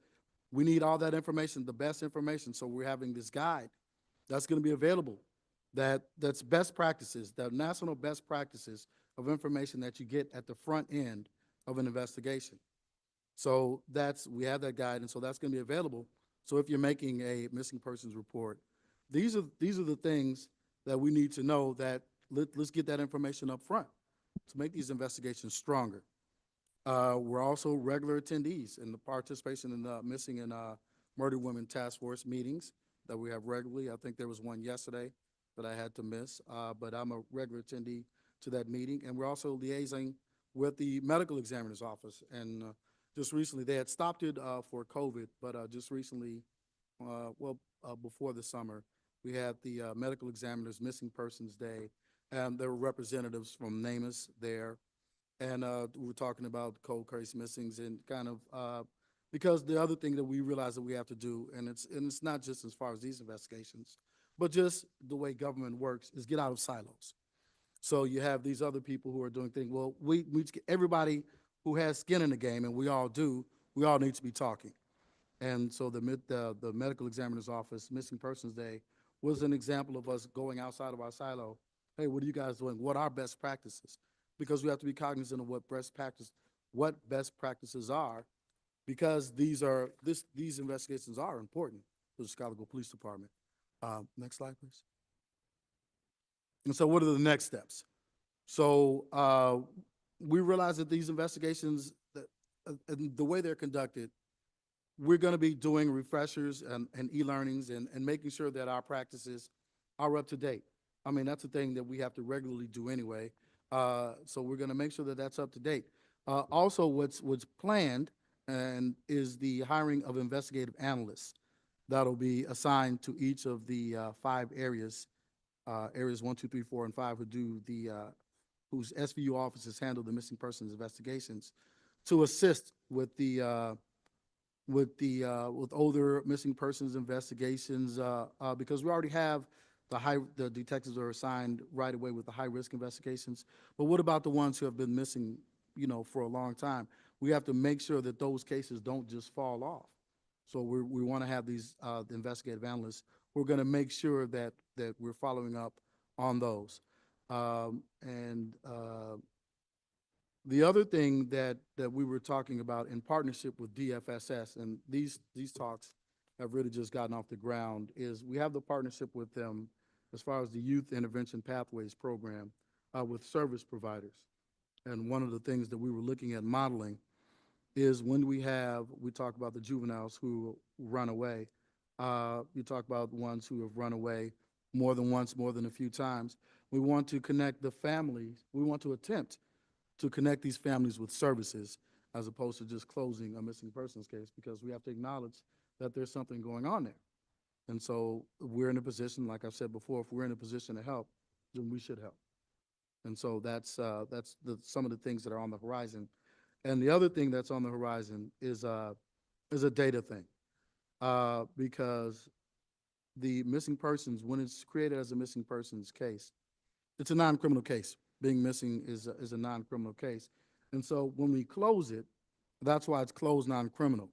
we need all that information, the best information. So we're having this guide that's going to be available that's best practices, the national best practices of information that you get at the front end of an investigation. So we have that guide, and so that's going to be available. So if you're making a missing persons report, these are the things that we need to know, that let's get that information up front to make these investigations stronger. We're also regular attendees in the participation in the missing and murdered women task force meetings that we have regularly. I think there was one yesterday that I had to miss, but I'm a regular attendee to that meeting. And we're also liaising with the medical examiner's office. And just recently, they had stopped it for COVID, but just recently, before the summer, we had the medical examiner's Missing Persons Day, and there were representatives from NAMUS there. And we were talking about cold case missings and kind of Because the other thing that we realize that we have to do, and it's not just as far as these investigations, but just the way government works, is get out of silos. So you have these other people who are doing things. Well, everybody who has skin in the game, and we all do, we all need to be talking. And so the medical examiner's office, Missing Persons Day, was an example of us going outside of our silo. Hey, what are you guys doing? What are best practices? Because we have to be cognizant of what best practices are, because these investigations are important to the Chicago Police Department. Next slide, please. And so what are the next steps? So we realize that these investigations, the way they're conducted, we're going to be doing refreshers and e-learnings and making sure that our practices are up to date. I mean, that's a thing that we have to regularly do anyway. So we're going to make sure that that's up to date. Also, what's planned and is the hiring of investigative analysts that'll be assigned to each of the 5 areas, areas 1, 2, 3, 4, and 5, who do whose SVU offices handle the missing persons investigations, to assist with older missing persons investigations, because we already have the detectives are assigned right away with the high risk investigations. But what about the ones who have been missing, for a long time? We have to make sure that those cases don't just fall off. So we want to have these investigative analysts. We're going to make sure that we're following up on those. The other thing that we were talking about in partnership with DFSS, and these talks have really just gotten off the ground, is we have the partnership with them as far as the Youth Intervention Pathways Program with service providers. And one of the things that we were looking at modeling is when we talk about the juveniles who run away, you talk about the ones who have run away more than once, more than a few times. We want to connect the families. We want to attempt to connect these families with services as opposed to just closing a missing persons case, because we have to acknowledge that there's something going on there. And so we're in a position, like I've said before, if we're in a position to help, then we should help. And so that's some of the things that are on the horizon. And the other thing that's on the horizon is a data thing, because the missing persons, when it's created as a missing persons case, it's a non-criminal case. Being missing is a non-criminal case. And so when we close it, that's why it's closed non-criminal.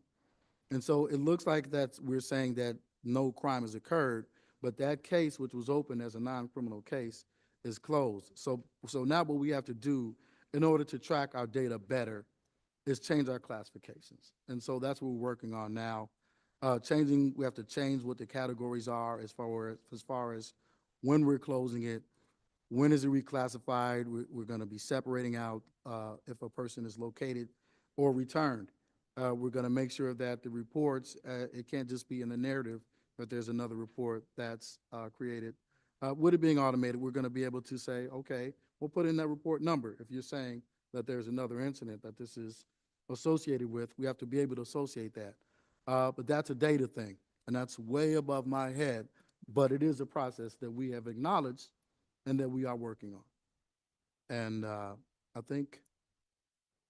And so it looks like we're saying that no crime has occurred, but that case, which was open as a non-criminal case, is closed. So now what we have to do in order to track our data better is change our classifications. And so that's what we're working on now. We have to change what the categories are as far as when we're closing it. When is it reclassified? We're going to be separating out if a person is located or returned. We're going to make sure that the reports, it can't just be in the narrative, but there's another report that's created. With it being automated, we're going to be able to say, okay, we'll put in that report number. If you're saying that there's another incident that this is associated with, we have to be able to associate that. But that's a data thing, and that's way above my head, but it is a process that we have acknowledged and that we are working on. And I think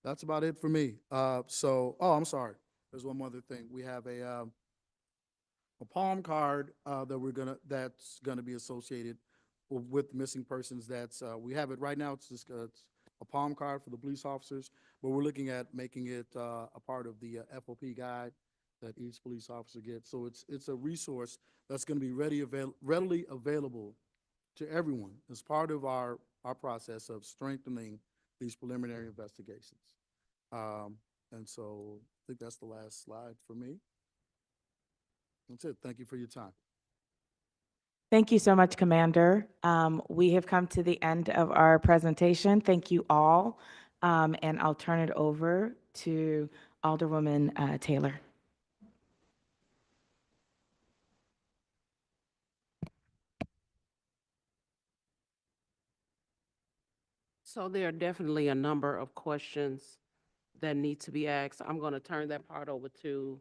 that's about it for me. I'm sorry. There's one other thing. We have a palm card that's gonna be associated with missing persons. We have it right now. It's just it's a palm card for the police officers, but we're looking at making it a part of the FOP guide that each police officer gets. So it's a resource that's gonna be readily available to everyone as part of our process of strengthening these preliminary investigations. And so I think that's the last slide for me. That's it. Thank you for your time. Thank you so much, Commander. We have come to the end of our presentation. Thank you all. And I'll turn it over to Alderwoman Taylor. So there are definitely a number of questions that need to be asked. I'm going to turn that part over to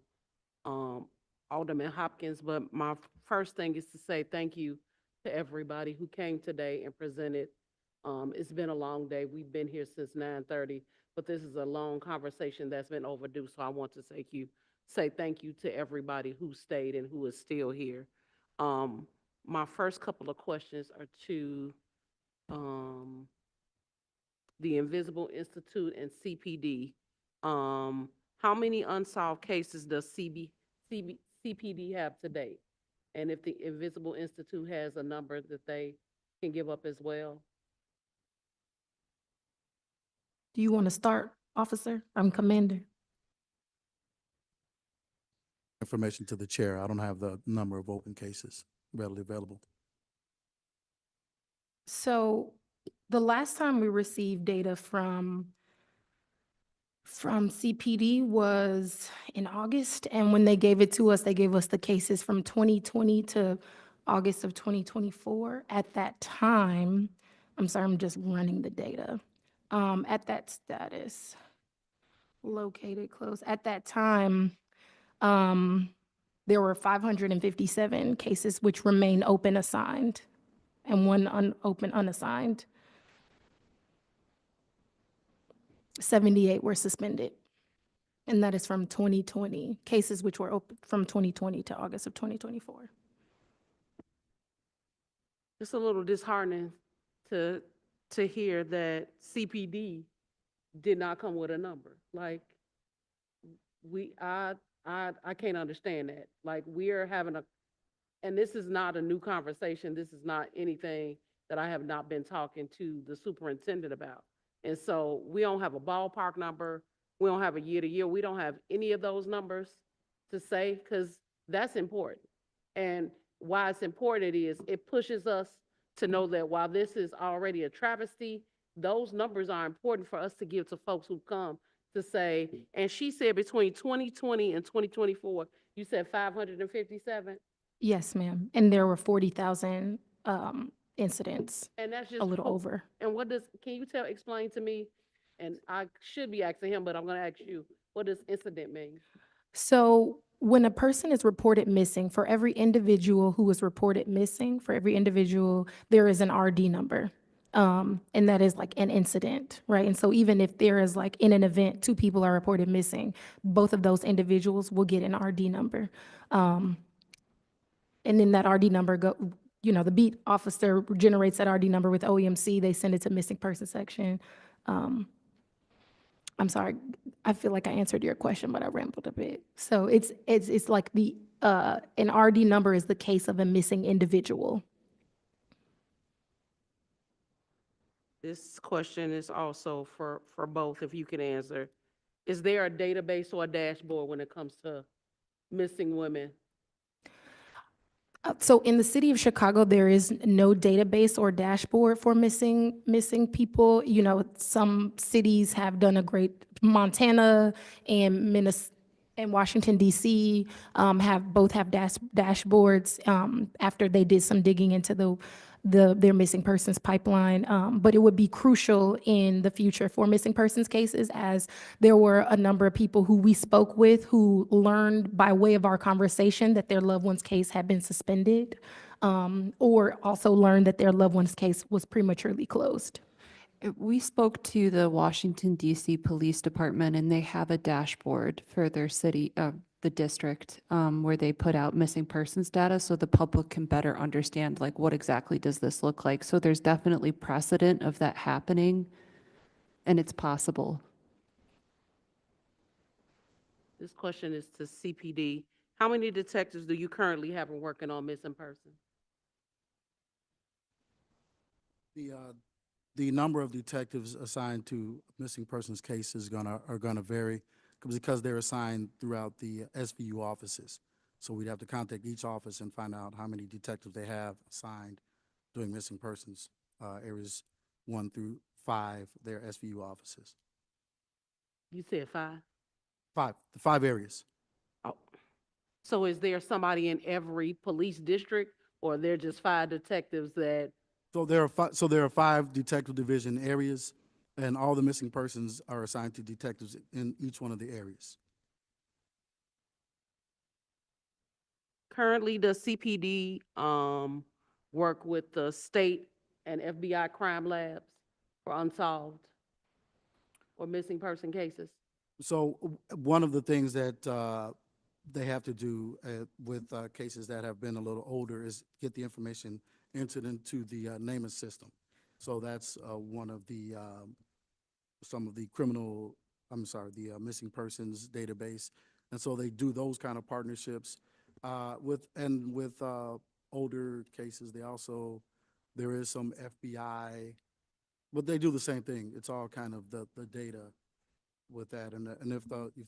Alderman Hopkins, but my first thing is to say thank you to everybody who came today and presented. It's been a long day. We've been here since 9:30, but this is a long conversation that's been overdue, so I want to say thank you to everybody who stayed and who is still here. My first couple of questions are to the Invisible Institute and CPD. How many unsolved cases does CPD have today? And if the Invisible Institute has a number that they can give up as well? Do you want to start, officer? I'm Commander. Information to the chair. I don't have the number of open cases readily available. So the last time we received data from CPD was in August, and when they gave it to us, they gave us the cases from 2020 to August of 2024. At that time, I'm sorry, I'm just running the data. At that status, located close, at that time, there were 557 cases which remain open assigned and one open unassigned. 78 were suspended. And that is from 2020, cases which were open from 2020 to August of 2024. It's a little disheartening to hear that CPD did not come with a number. Like, I can't understand that. Like, we are having and this is not a new conversation. This is not anything that I have not been talking to the superintendent about. And so we don't have a ballpark number. We don't have a year to year. We don't have any of those numbers to say, because that's important. And why it's important is it pushes us to know that while this is already a travesty, those numbers are important for us to give to folks who come to say, and she said between 2020 and 2024, you said 557? Yes, ma'am. And there were 40,000 incidents, And that's just a little over. And can you explain to me, and I should be asking him, but I'm gonna ask you, what does incident mean? So when a person is reported missing, for every individual who is reported missing, for every individual, there is an RD number. And that is like an incident, right? And so even if there is like in an event, 2 people are reported missing, both of those individuals will get an RD number. And then that RD number the beat officer generates that RD number with OEMC, they send it to missing person section. I'm sorry, I feel like I answered your question, but I rambled a bit. So it's like an RD number is the case of a missing individual. This question is also for both, if you can answer. Is there a database or a dashboard when it comes to missing women? So in the city of Chicago, there is no database or dashboard for missing people. You know, some cities have done a great, Montana and Minnesota and Washington DC both have dashboards after they did some digging into their missing persons pipeline. But it would be crucial in the future for missing persons cases, as there were a number of people who we spoke with who learned by way of our conversation that their loved one's case had been suspended, or also learned that their loved one's case was prematurely closed. We spoke to the Washington DC Police Department, and they have a dashboard for their city, the district, where they put out missing persons data so the public can better understand like what exactly does this look like. So there's definitely precedent of that happening, and it's possible. This question is to CPD. How many detectives do you currently have working on missing persons? The number of detectives assigned to missing persons cases are gonna vary because they're assigned throughout the SVU offices. So we'd have to contact each office and find out how many detectives they have assigned doing missing persons, areas 1 through 5, their SVU offices. You said 5? 5, the 5 areas. Oh. So is there somebody in every police district, or they're just 5 detectives that? So there are 5 detective division areas, and all the missing persons are assigned to detectives in each one of the areas. Currently, does CPD work with the state and FBI crime labs for unsolved or missing person cases? So one of the things that they have to do with cases that have been a little older is get the information entered into the naming system. So that's one of the some of the the missing persons database. And so they do those kind of partnerships with older cases. They also, there is some FBI, but they do the same thing. It's all kind of the data with that. And if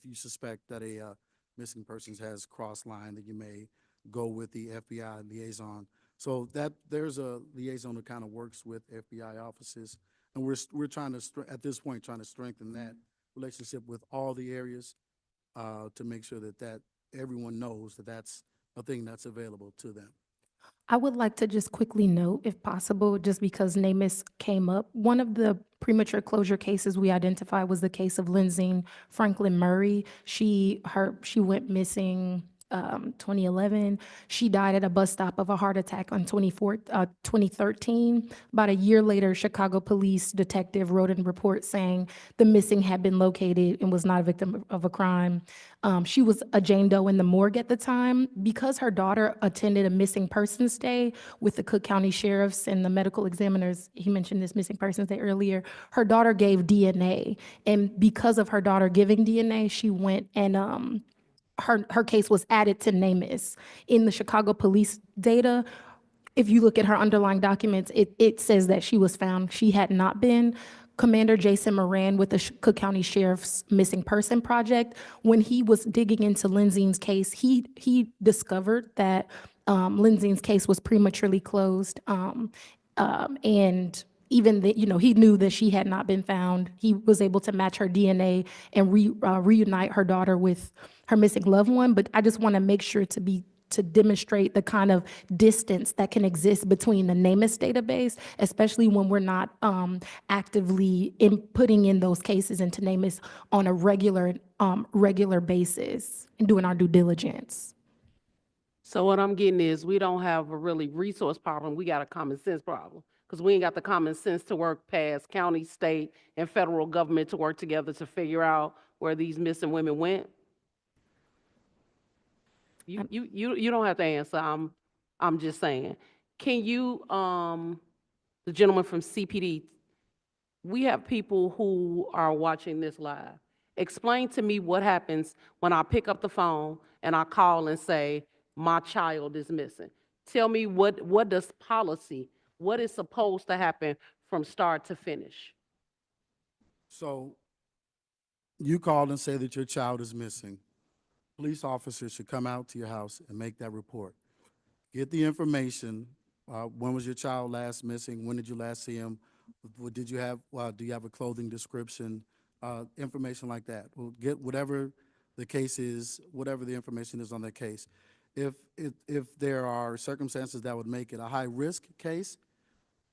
you suspect that a missing persons has crossed line, then you may go with the FBI liaison. So that there's a liaison that kind of works with FBI offices. And we're trying to, at this point, trying to strengthen that relationship with all the areas to make sure that everyone knows that that's a thing that's available to them. I would like to just quickly note, if possible, just because NamUs came up, one of the premature closure cases we identified was the case of Lindsay Franklin Murray. She went missing 2011. She died at a bus stop of a heart attack on 2013. About a year later, Chicago police detective wrote a report saying the missing had been located and was not a victim of a crime. She was a Jane Doe in the morgue at the time. Because her daughter attended a missing persons day with the Cook County sheriffs and the medical examiners, he mentioned this missing persons day earlier, her daughter gave DNA. And because of her daughter giving DNA, she went and her case was added to NamUs. In the Chicago police data, if you look at her underlying documents, it says that she was found. She had not been. Commander Jason Moran with the Cook County Sheriff's Missing Person Project, when he was digging into Lindsay's case, he discovered that Lindsay's case was prematurely closed. And even that, he knew that she had not been found. He was able to match her DNA and reunite her daughter with her missing loved one. But I just want to make sure to demonstrate the kind of distance that can exist between the NamUs database, especially when we're not actively putting in those cases into NamUs on a regular basis and doing our due diligence. So what I'm getting is we don't have a really resource problem, we got a common sense problem. Because we ain't got the common sense to work past county, state, and federal government to work together to figure out where these missing women went. You don't have to answer, I'm just saying. Can you, the gentleman from CPD, we have people who are watching this live. Explain to me what happens when I pick up the phone and I call and say, my child is missing. Tell me what does policy, what is supposed to happen from start to finish? So you called and say that your child is missing. Police officers should come out to your house and make that report. Get the information. When was your child last missing? When did you last see him? What did you have? Do you have a clothing description? Information like that. We'll get whatever the case is, whatever the information is on the case. If there are circumstances that would make it a high risk case,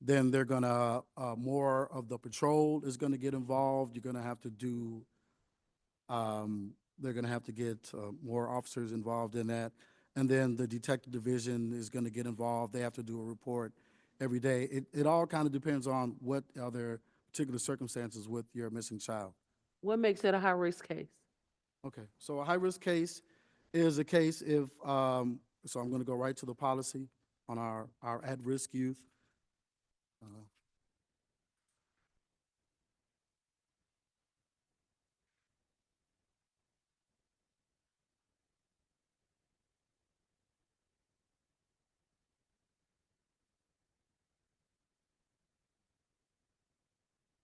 then they're gonna more of the patrol is gonna get involved. You're gonna have to do. They're gonna have to get more officers involved in that. And then the detective division is going to get involved. They have to do a report every day. It all kind of depends on what are their particular circumstances with your missing child. What makes it a high-risk case? Okay, so a high-risk case is a case if, so I'm going to go right to the policy on our at-risk youth.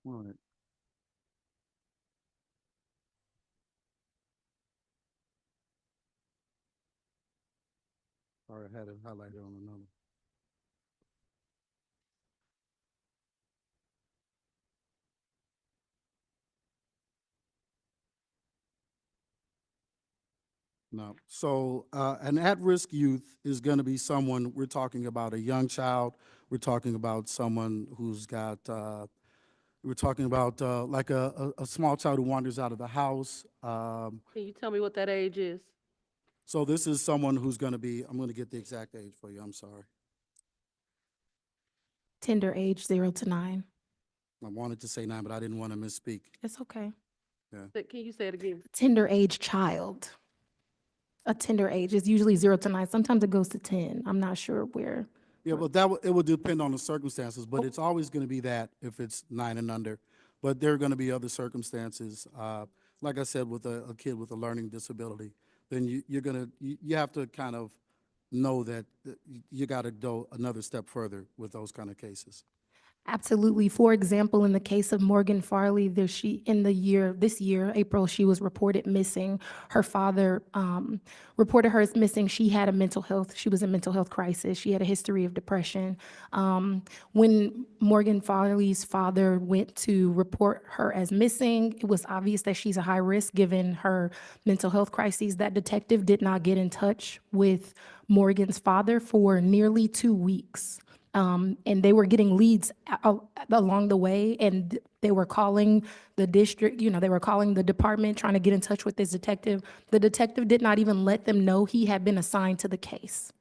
All right. Sorry, I had it highlighted on another. No. So an at-risk youth is going to be someone, we're talking about a young child, we're talking about someone who's got, we're talking about like a small child who wanders out of the house. Can you tell me what that age is? So this is someone who's going to be, I'm going to get the exact age for you, I'm sorry. Tender age 0 to 9. I wanted to say 9, but I didn't want to misspeak. It's okay. Can you say it again? Tender age child. a tender age. It's usually 0 to 9. Sometimes it goes to 10. I'm not sure where. Yeah, but it would depend on the circumstances, but it's always going to be that if it's 9 and under. But there are going to be other circumstances. Like I said, with a kid with a learning disability, then you have to kind of know that you got to go another step further with those kind of cases. Absolutely. For example, in the case of Morgan Farley, this year, April, she was reported missing. Her father reported her as missing. She was in mental health crisis. She had a history of depression. When Morgan Farley's father went to report her as missing, it was obvious that she's a high risk given her mental health crises. That detective did not get in touch with Morgan's father for nearly 2 weeks. And they were getting leads along the way, and they were calling the district, they were calling the department, trying to get in touch with this detective. The detective did not even let them know he had been assigned to the case.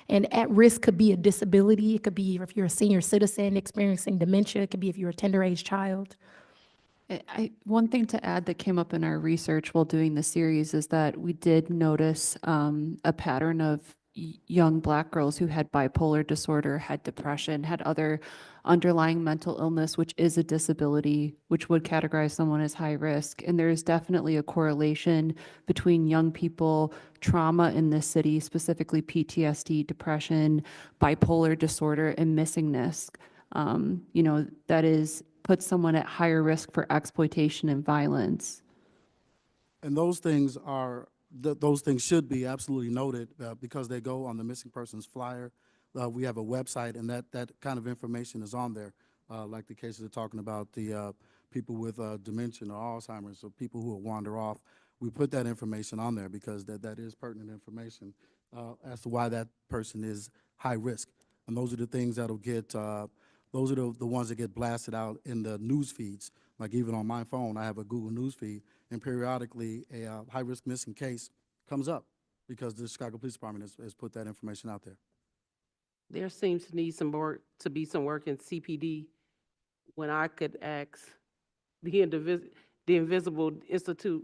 And at risk could be a disability. It could be if you're a senior citizen experiencing dementia. It could be if you're a tender age child. One thing to add that came up in our research while doing the series is that we did notice a pattern of young Black girls who had bipolar disorder, had depression, had other underlying mental illness, which is a disability, which would categorize someone as high risk. And there is definitely a correlation between young people, trauma in this city, specifically PTSD, depression, bipolar disorder, and missingness. That is puts someone at higher risk for exploitation and violence. And those things those things should be absolutely noted because they go on the missing persons flyer. We have a website, and that kind of information is on there, like the cases are talking about the people with dementia or Alzheimer's, or people who will wander off. We put that information on there because that is pertinent information as to why that person is high risk. And those are the things that'll get, those are the ones that get blasted out in the news feeds. Like even on my phone, I have a Google News feed, and periodically a high-risk missing case comes up because the Chicago Police Department has put that information out there. There seems to need to be some work in CPD when I could ask the Invisible Institute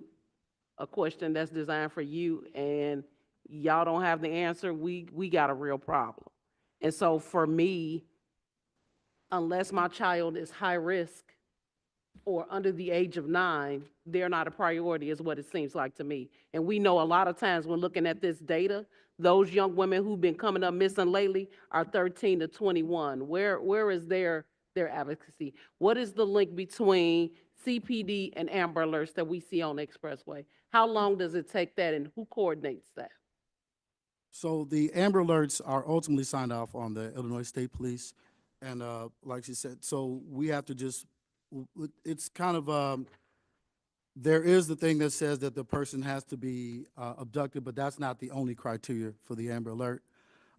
a question that's designed for you and y'all don't have the answer, we got a real problem. And so for me, unless my child is high risk or under the age of 9, they're not a priority is what it seems like to me. And we know a lot of times when looking at this data, those young women who've been coming up missing lately are 13 to 21. Where is their advocacy? What is the link between CPD and Amber Alerts that we see on the Expressway? How long does it take that, and who coordinates that? So the Amber Alerts are ultimately signed off on the Illinois State Police. And like she said, so we have to it's kind of, there is the thing that says that the person has to be abducted, but that's not the only criteria for the Amber Alert.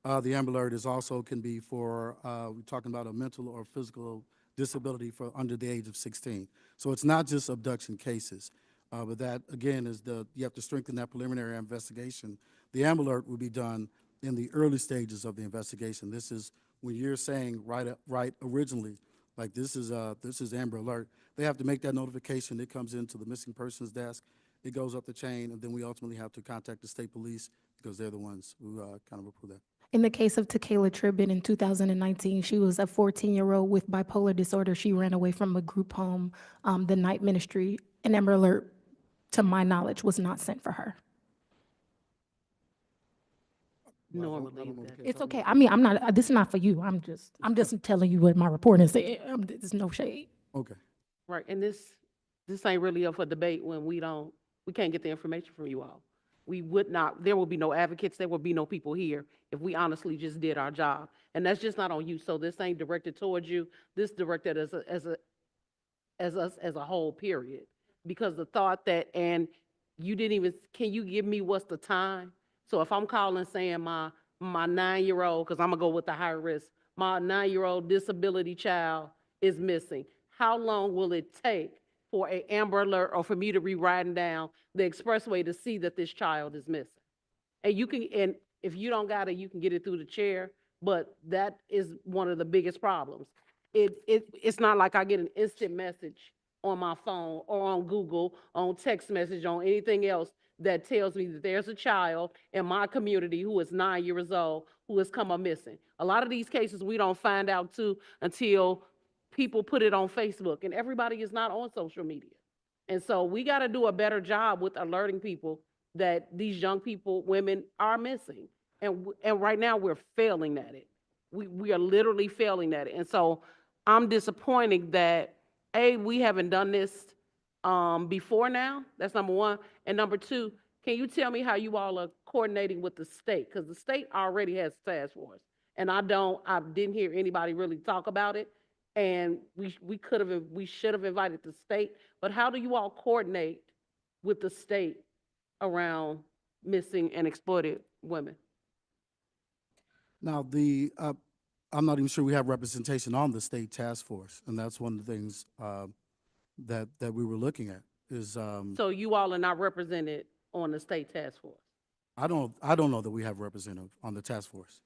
The Amber Alert is also can be for, we're talking about a mental or physical disability for under the age of 16. So it's not just abduction cases, but that again is you have to strengthen that preliminary investigation. The Amber Alert will be done in the early stages of the investigation. This is when you're saying right originally, like this is Amber Alert. They have to make that notification. It comes into the missing persons desk. It goes up the chain, and then we ultimately have to contact the state police because they're the ones who kind of approve that. In the case of Takayla Tribbett in 2019, she was a 14-year-old with bipolar disorder. She ran away from a group home, the Night Ministry. An Amber Alert, to my knowledge, was not sent for her. Normally, It's okay. I mean, I'm not. This is not for you. I'm just telling you what my reporting said. There's no shade. Okay. right, and this ain't really up for debate when we can't get the information from you all. There will be no advocates, there will be no people here if we honestly just did our job. And that's just not on you. So this ain't directed towards you. This directed as us as a whole, period. Because the thought that, and you didn't even, can you give me what's the time? So if I'm calling saying my 9-year-old, because I'm gonna go with the high risk, my 9-year-old disability child is missing, how long will it take for an Amber Alert or for me to be riding down the expressway to see that this child is missing? And if you don't got it, you can get it through the chair, but that is one of the biggest problems. It's not like I get an instant message on my phone or on Google, on text message, on anything else that tells me that there's a child in my community who is 9 years old who has come up missing. A lot of these cases we don't find out too until people put it on Facebook, and everybody is not on social media. And so we got to do a better job with alerting people that these young people, women, are missing. And right now we're failing at it. We are literally failing at it. And so I'm disappointed that, A, we haven't done this before now. That's number one. And number two, can you tell me how you all are coordinating with the state? Because the state already has a task force. And I didn't hear anybody really talk about it. And we should have invited the state. But how do you all coordinate with the state around missing and exploited women? Now, I'm not even sure we have representation on the state task force, and that's one of the things that we were looking at is, So you all are not represented on the state task force? I don't know that we have a representative on the task force.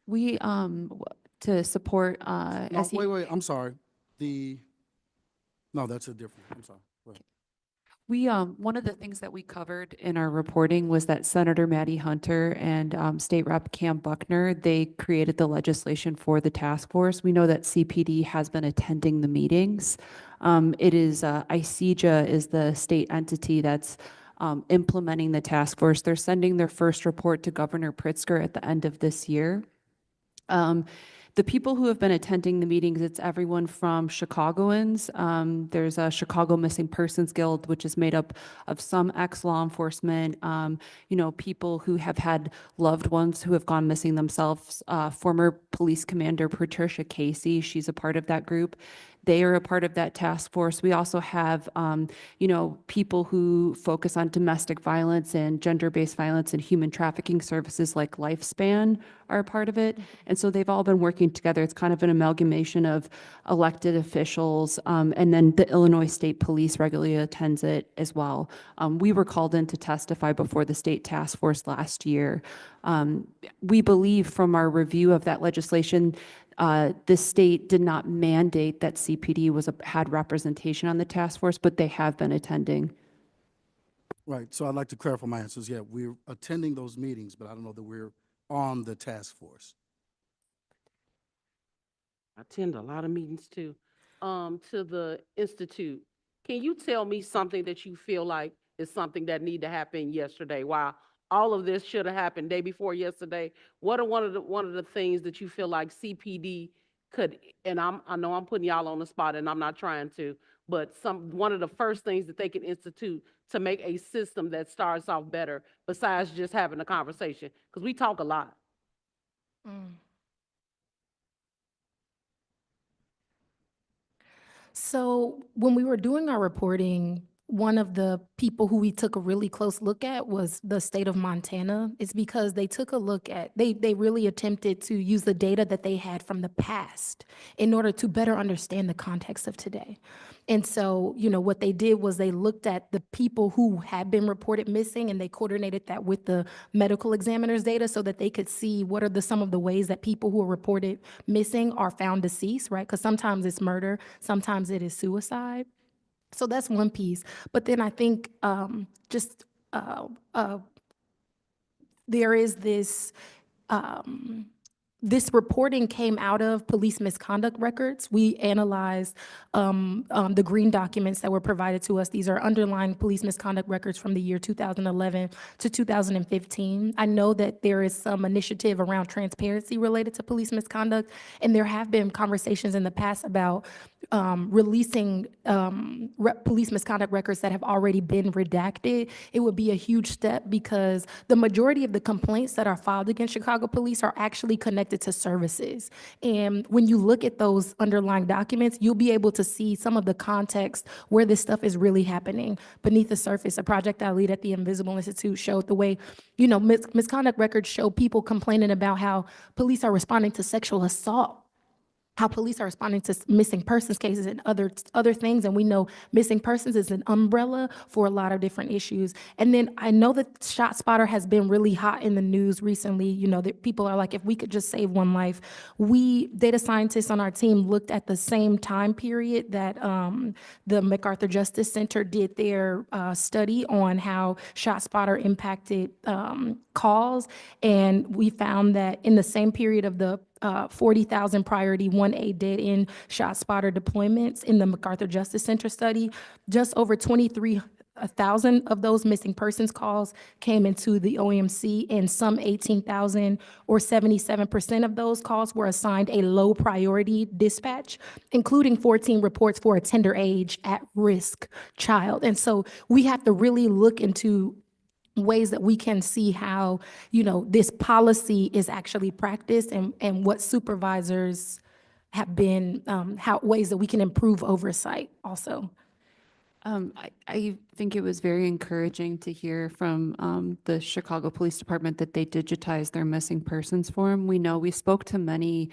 We, to support, No, wait, I'm sorry. No, that's a different, I'm sorry. Go ahead. We, one of the things that we covered in our reporting was that Senator Maddie Hunter and State Rep Cam Buckner, they created the legislation for the task force. We know that CPD has been attending the meetings. It is, ICEJA is the state entity that's implementing the task force. They're sending their first report to Governor Pritzker at the end of this year. The people who have been attending the meetings, it's everyone from Chicagoans. There's a Chicago Missing Persons Guild, which is made up of some ex-law enforcement, people who have had loved ones who have gone missing themselves. Former police commander Patricia Casey, she's a part of that group. They are a part of that task force. We also have, people who focus on domestic violence and gender-based violence and human trafficking services like Lifespan are a part of it. And so they've all been working together. It's kind of an amalgamation of elected officials, and then the Illinois State Police regularly attends it as well. We were called in to testify before the state task force last year. We believe from our review of that legislation, the state did not mandate that CPD had representation on the task force, but they have been attending. Right, so I'd like to clarify my answers. Yeah, we're attending those meetings, but I don't know that we're on the task force. I attend a lot of meetings too. To the Institute, can you tell me something that you feel like is something that need to happen yesterday? While all of this should have happened day before yesterday, what are one of the things that you feel like CPD could, and I know I'm putting y'all on the spot and I'm not trying to, but one of the first things that they can institute to make a system that starts off better besides just having a conversation? Because we talk a lot. So when we were doing our reporting, one of the people who we took a really close look at was the state of Montana. It's because they took a look at, they really attempted to use the data that they had from the past in order to better understand the context of today. And so, what they did was they looked at the people who had been reported missing and they coordinated that with the medical examiner's data so that they could see what are some of the ways that people who are reported missing are found deceased, right? Because sometimes it's murder, sometimes it is suicide. So that's one piece. But then I think there is this, this reporting came out of police misconduct records. We analyzed the green documents that were provided to us. These are underlying police misconduct records from the year 2011 to 2015. I know that there is some initiative around transparency related to police misconduct, and there have been conversations in the past about releasing police misconduct records that have already been redacted. It would be a huge step because the majority of the complaints that are filed against Chicago police are actually connected to services. And when you look at those underlying documents, you'll be able to see some of the context where this stuff is really happening beneath the surface. A project I lead at the Invisible Institute showed the way, misconduct records show people complaining about how police are responding to sexual assault how police are responding to missing persons cases and other things. And we know missing persons is an umbrella for a lot of different issues. And then I know that ShotSpotter has been really hot in the news recently. You know, that people are like, if we could just save one life. We, data scientists on our team, looked at the same time period that the MacArthur Justice Center did their study on how ShotSpotter impacted calls. And we found that in the same period of the 40,000 priority 1A dead-end ShotSpotter deployments in the MacArthur Justice Center study, just over 23,000 of those missing persons calls came into the OMC, and some 18,000 or 77% of those calls were assigned a low priority dispatch, including 14 reports for a tender age at-risk child. And so we have to really look into ways that we can see how, you know, this policy is actually practiced, and what supervisors have been, how ways that we can improve oversight also. I think it was very encouraging to hear from the Chicago Police Department that they digitized their missing persons form. We know we spoke to many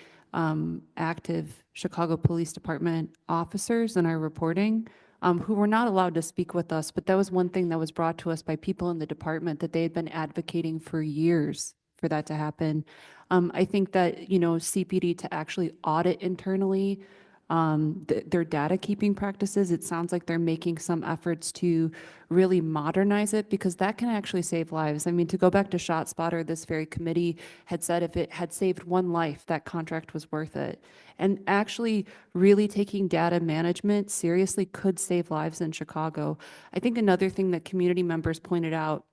active Chicago Police Department officers in our reporting who were not allowed to speak with us, but that was one thing that was brought to us by people in the department, that they had been advocating for years for that to happen. I think that, you know, CPD to actually audit internally their data keeping practices, it sounds like they're making some efforts to really modernize it, because that can actually save lives. I mean, to go back to ShotSpotter, this very committee had said if it had saved one life, that contract was worth it. And actually really taking data management seriously could save lives in Chicago. I think another thing that community members pointed out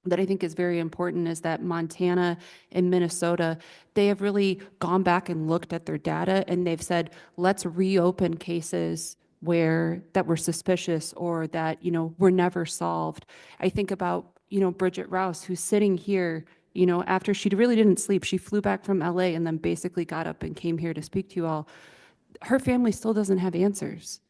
that I think is very important is that Montana and Minnesota, they have really gone back and looked at their data, and they've said, let's reopen cases that were suspicious or that, you know, were never solved. I think about, you know, Bridget Rouse, who's sitting here, you know, after she really didn't sleep. She flew back from LA and then basically got up and came here to speak to you all. Her family still doesn't have answers.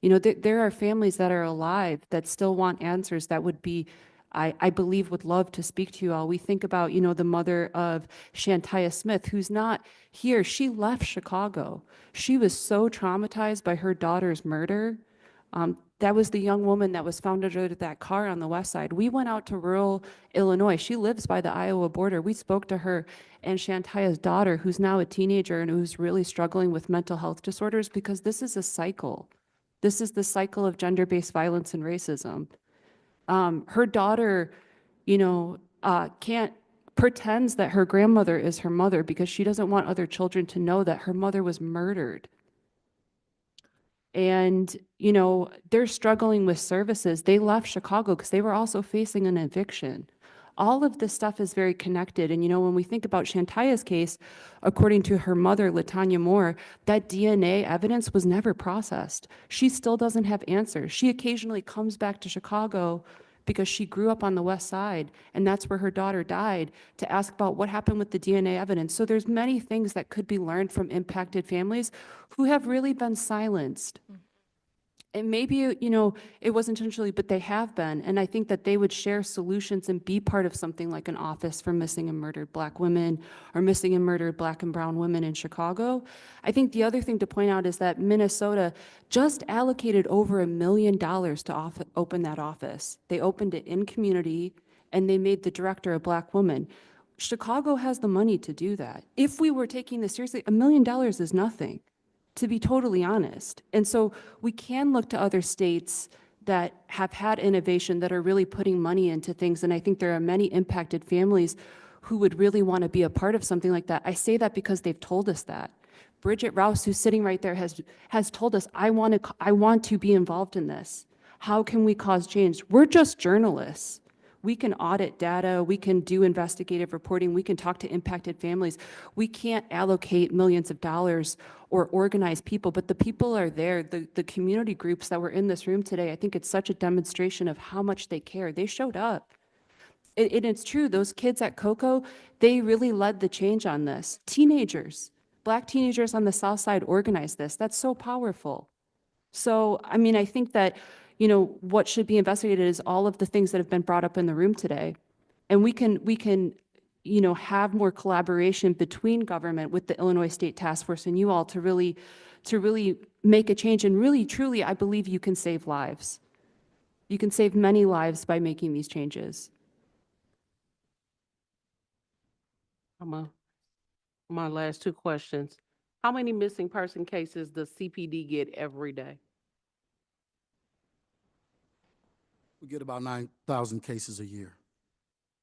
You know, there are families that are alive that still want answers, that would be, I believe, would love to speak to you all. We think about, you know, the mother of Shantaya Smith, who's not here. She left Chicago. She was so traumatized by her daughter's murder. That was the young woman that was found under that car on the west side. We went out to rural Illinois. She lives by the Iowa border. We spoke to her and Shantaya's daughter, who's now a teenager and who's really struggling with mental health disorders, because this is a cycle. This is the cycle of gender-based violence and racism. Her daughter, you know, pretends that her grandmother is her mother because she doesn't want other children to know that her mother was murdered. And, you know, they're struggling with services. They left Chicago because they were also facing an eviction. All of this stuff is very connected. And, you know, when we think about Shantaya's case, according to her mother, LaTanya Moore, that DNA evidence was never processed. She still doesn't have answers. She occasionally comes back to Chicago because she grew up on the west side, and that's where her daughter died, to ask about what happened with the DNA evidence. So there's many things that could be learned from impacted families who have really been silenced. And maybe, you know, it wasn't intentionally, but they have been. And I think that they would share solutions and be part of something like an office for missing and murdered Black women, or missing and murdered Black and brown women in Chicago. I think the other thing to point out is that Minnesota just allocated over $1 million to open that office. They opened it in community, and they made the director a Black woman. Chicago has the money to do that. If we were taking this seriously, $1 million is nothing, to be totally honest. And so we can look to other states that have had innovation, that are really putting money into things. And I think there are many impacted families who would really want to be a part of something like that. I say that because they've told us that. Bridget Rouse, who's sitting right there, has told us, I want to be involved in this. How can we cause change? We're just journalists. We can audit data, we can do investigative reporting, we can talk to impacted families. We can't allocate millions of dollars or organize people, but the people are there. The community groups that were in this room today, I think it's such a demonstration of how much they care. They showed up. And it's true, those kids at Cocoa, they really led the change on this. Teenagers, Black teenagers on the South Side organized this. That's so powerful. So, I mean, I think that, you know, what should be investigated is all of the things that have been brought up in the room today. And we can have more collaboration between government with the Illinois State Task Force and you all to really make a change. And really, truly, I believe you can save lives. You can save many lives by making these changes. My last two questions. How many missing person cases does CPD get every day? We get about 9,000 cases a year.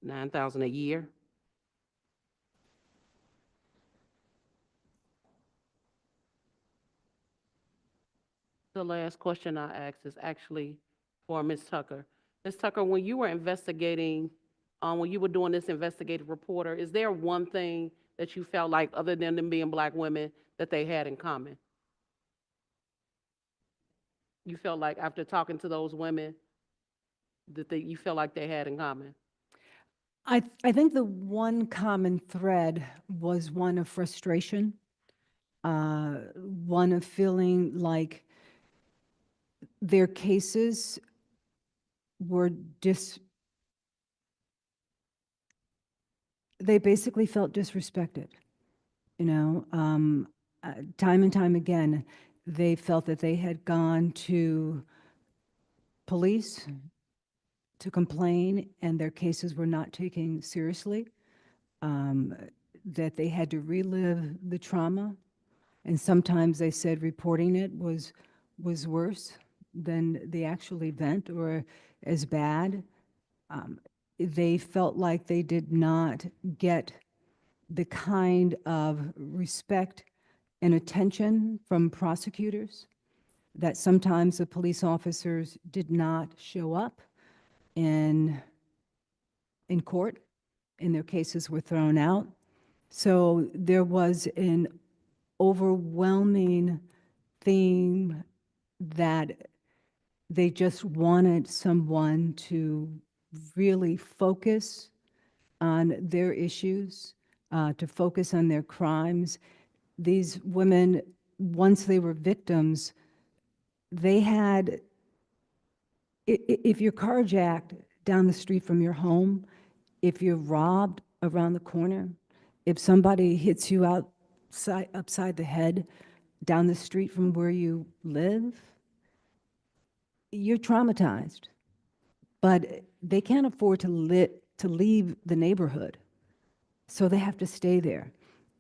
9,000 a year? The last question I asked is actually for Ms. Tucker. Ms. Tucker, when you were investigating, when you were doing this investigative reporter, is there one thing that you felt like, other than them being Black women, that they had in common? You felt like after talking to those women, that you felt like they had in common? I think the one common thread was one of frustration, one of feeling like their cases were they basically felt disrespected, time and time again, they felt that they had gone to police to complain and their cases were not taken seriously, that they had to relive the trauma. And sometimes they said reporting it was worse than the actual event or as bad. They felt like they did not get the kind of respect and attention from prosecutors, that sometimes the police officers did not show up in court and their cases were thrown out. So there was an overwhelming theme that they just wanted someone to really focus on their issues, to focus on their crimes. These women, once they were victims, they had, if you're carjacked down the street from your home, if you're robbed around the corner, if somebody hits you upside the head down the street from where you live, you're traumatized. But they can't afford to leave the neighborhood, so they have to stay there.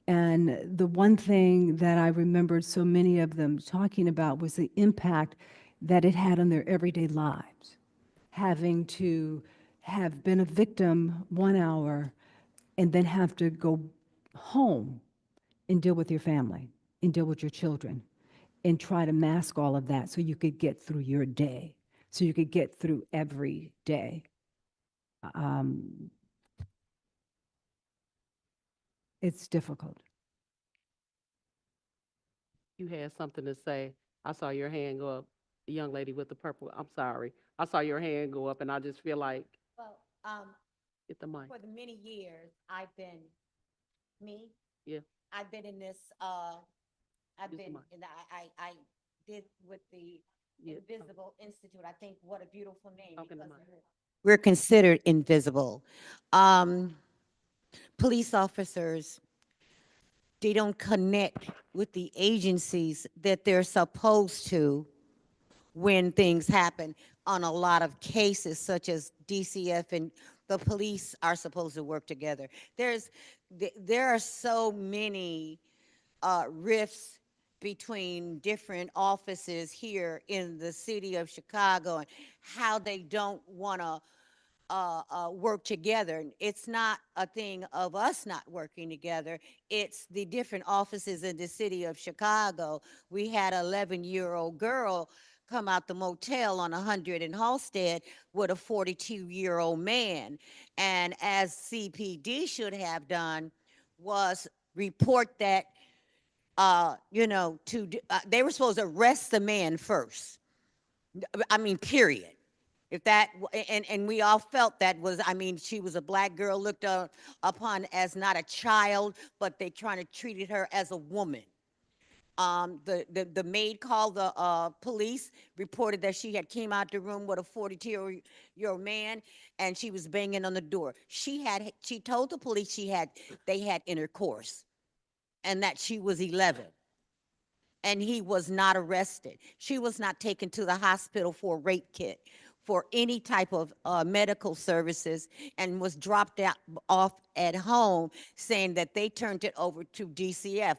And the one thing that I remembered so many of them talking about was the impact that it had on their everyday lives, having to have been a victim 1 hour and then have to go home and deal with your family and deal with your children and try to mask all of that so you could get through your day, so you could get through every day. It's difficult. You had something to say. I saw your hand go up. The young lady with the purple, I'm sorry. I saw your hand go up and I just feel like, Well, get the mic. for the many years I've been, me? Yeah. I've been in this, I've Use the been, mic. and I did with the Yeah. Invisible Institute. I think what a beautiful name. Talk in the because mic. we're considered invisible. Police officers, they don't connect with the agencies that they're supposed to when things happen on a lot of cases, such as DCF and the police are supposed to work together. There are so many rifts between different offices here in the city of Chicago and how they don't want to work together. It's not a thing of us not working together. It's the different offices in the city of Chicago. We had an 11-year-old girl come out the motel on 100 in Halstead with a 42-year-old man. And as CPD should have done was report that, they were supposed to arrest the man first. I mean, period. If that, and we all felt that was, I mean, she was a Black girl looked upon as not a child, but they trying to treated her as a woman. The maid called the police, reported that she had came out the room with a 42-year-old man, and she was banging on the door. She told the police they had intercourse, and that she was 11. And he was not arrested. She was not taken to the hospital for a rape kit, for any type of medical services, and was dropped off at home, saying that they turned it over to DCFS,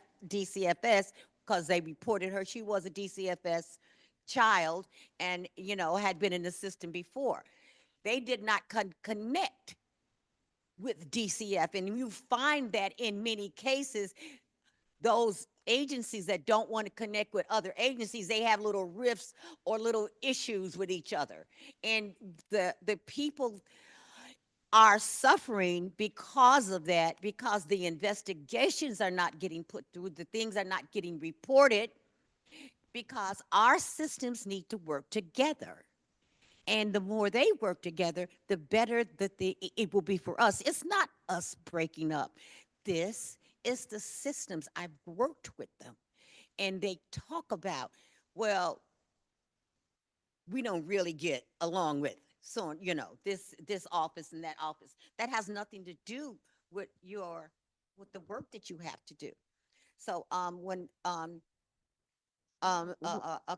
because they reported her. She was a DCFS child, and had been in the system before. They did not connect with DCF, and you find that in many cases, those agencies that don't want to connect with other agencies, they have little rifts or little issues with each other. And the people are suffering because of that, because the investigations are not getting put through, the things are not getting reported, because our systems need to work together. And the more they work together, the better that it will be for us. It's not us breaking up. This is the systems. I've worked with them, and they talk about, well, we don't really get along with so this office and that office. That has nothing to do with the work that you have to do. So when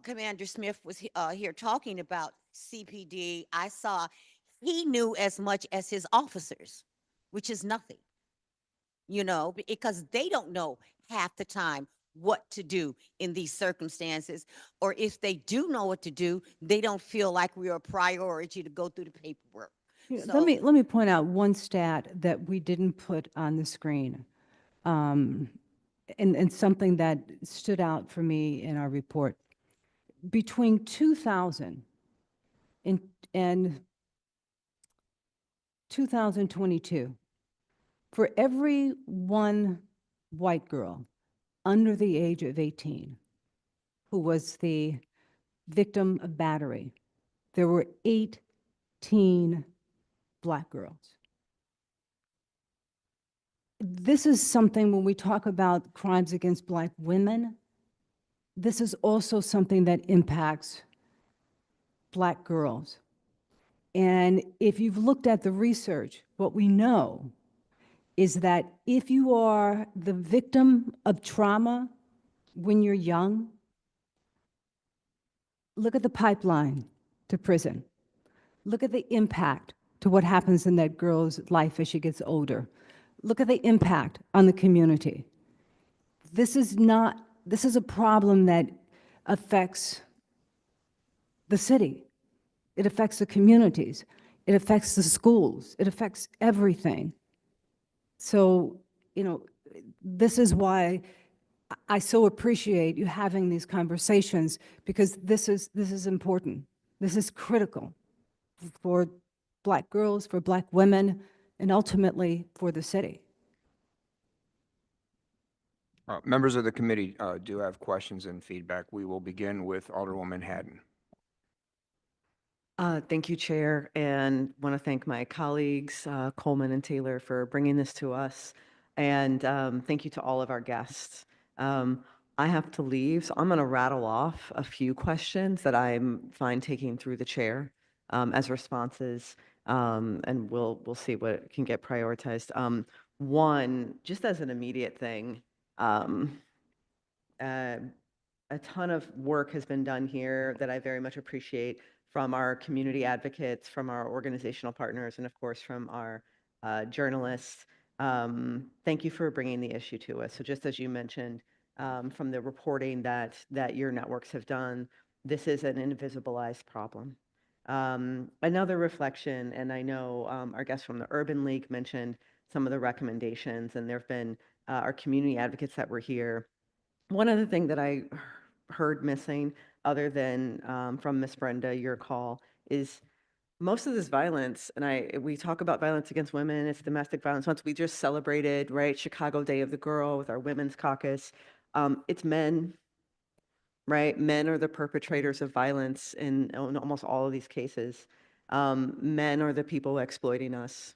Commander Smith was here talking about CPD, I saw he knew as much as his officers, which is nothing, because they don't know half the time what to do in these circumstances. Or if they do know what to do, they don't feel like we're a priority to go through the paperwork. Yeah, So- let me point out one stat that we didn't put on the screen, and something that stood out for me in our report. Between 2000 and 2022, for every one white girl under the age of 18 who was the victim of battery, there were 18 Black girls. This is something, when we talk about crimes against Black women, this is also something that impacts Black girls. And if you've looked at the research, what we know is that if you are the victim of trauma when you're young, look at the pipeline to prison. Look at the impact to what happens in that girl's life as she gets older. Look at the impact on the community. This is a problem that affects the city. It affects the communities. It affects the schools. It affects everything. So, this is why I so appreciate you having these conversations, because this is important. This is critical for Black girls, for Black women, and ultimately for the city. Members of the committee do have questions and feedback. We will begin with Alderwoman Haddon. Thank you, Chair, and want to thank my colleagues, Coleman and Taylor, for bringing this to us. And thank you to all of our guests. I have to leave, so I'm going to rattle off a few questions that I'm fine taking through the chair as responses, and we'll see what can get prioritized. One, just as an immediate thing, a ton of work has been done here that I very much appreciate from our community advocates, from our organizational partners, and of course from our journalists. Thank you for bringing the issue to us. So just as you mentioned, from the reporting that your networks have done, this is an invisibilized problem. Another reflection, and I know our guest from the Urban League mentioned some of the recommendations, and there have been our community advocates that were here. One other thing that I heard missing, other than from Miss Brenda, your call, is most of this violence, and we talk about violence against women, it's domestic violence. Once we just celebrated, right, Chicago Day of the Girl with our Women's Caucus, it's men, right? Men are the perpetrators of violence in almost all of these cases. Men are the people exploiting us.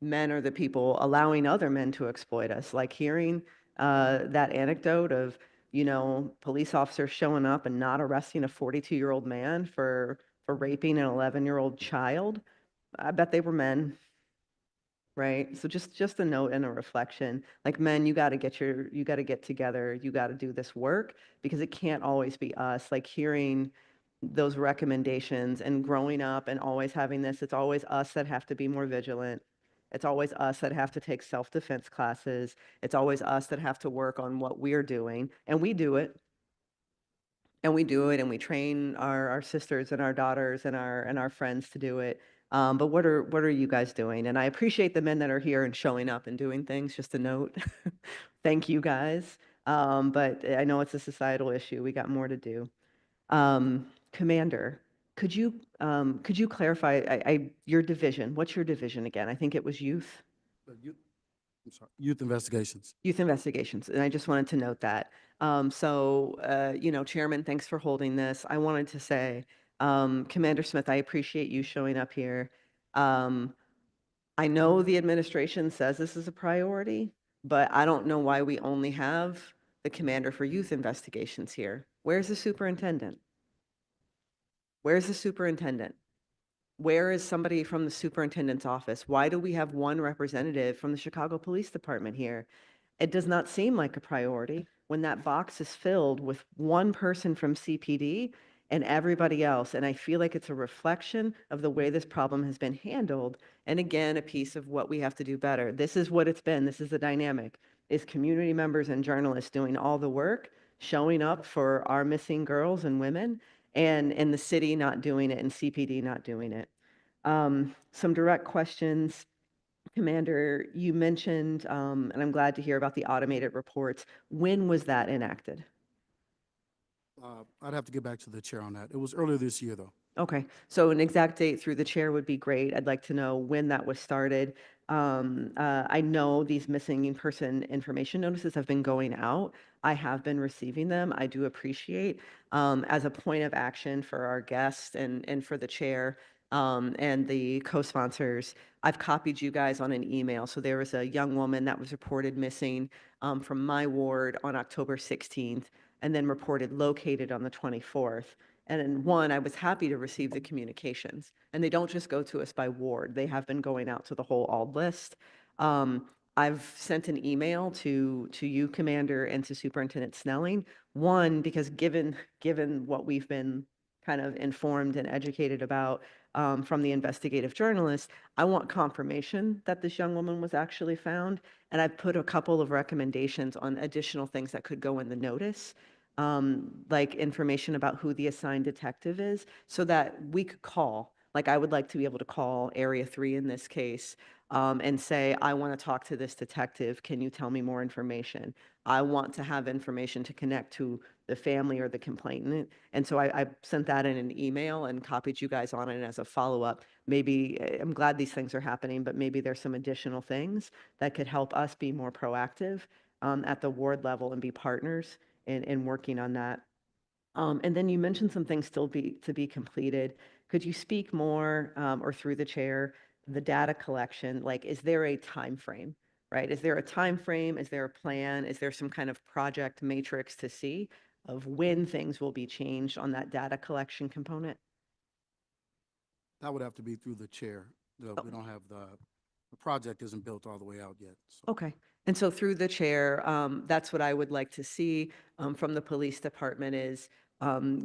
Men are the people allowing other men to exploit us, like hearing that anecdote of you know, police officers showing up and not arresting a 42-year-old man for raping an 11-year-old child. I bet they were men, right? So just a note and a reflection. Like, men, you got to get together. You got to do this work, because it can't always be us. Like, hearing those recommendations and growing up and always having this, it's always us that have to be more vigilant. It's always us that have to take self-defense classes. It's always us that have to work on what we're doing. And we do it. And we do it, and we train our sisters and our daughters and our friends to do it. But what are you guys doing? And I appreciate the men that are here and showing up and doing things, just a note. Thank you, guys. But I know it's a societal issue. We got more to do. Commander, could you clarify your division? What's your division again? I think it was youth. I'm sorry, youth investigations. Youth investigations, and I just wanted to note that. You know, Chairman, thanks for holding this. I wanted to say, Commander Smith, I appreciate you showing up here. I know the administration says this is a priority, but I don't know why we only have the Commander for Youth Investigations here. Where's the superintendent? Where's the superintendent? Where is somebody from the superintendent's office? Why do we have one representative from the Chicago Police Department here? It does not seem like a priority when that box is filled with one person from CPD and everybody else. And I feel like it's a reflection of the way this problem has been handled. And again, a piece of what we have to do better. This is what it's been. This is the dynamic, is community members and journalists doing all the work, showing up for our missing girls and women, and the city not doing it and CPD not doing it. Some direct questions. Commander, you mentioned, and I'm glad to hear about the automated reports. When was that enacted? I'd have to get back to the chair on that. It was earlier this year, though. Okay, so an exact date through the chair would be great. I'd like to know when that was started. I know these missing person information notices have been going out. I have been receiving them. I do appreciate, as a point of action for our guests and for the chair, and the co-sponsors, I've copied you guys on an email. So there was a young woman that was reported missing from my ward on October 16th, and then reported located on the 24th. And in one, I was happy to receive the communications. And they don't just go to us by ward. They have been going out to the whole ALD list. I've sent an email to you, Commander, and to Superintendent Snelling. One, because given what we've been kind of informed and educated about from the investigative journalist, I want confirmation that this young woman was actually found. And I've put a couple of recommendations on additional things that could go in the notice. Like information about who the assigned detective is, so that we could call. Like, I would like to be able to call Area 3 in this case and say, I want to talk to this detective. Can you tell me more information? I want to have information to connect to the family or the complainant. And so I sent that in an email and copied you guys on it as a follow-up. Maybe, I'm glad these things are happening, but maybe there's some additional things that could help us be more proactive at the ward level and be partners in working on that. And then you mentioned some things still to be completed. Could you speak more, or through the chair, the data collection? Like, is there a time frame, right? Is there a time frame? Is there a plan? Is there some kind of project matrix to see of when things will be changed on that data collection component? That would have to be through the chair. We don't have the project isn't built all the way out yet. So. Okay. And so through the chair, that's what I would like to see from the police department is,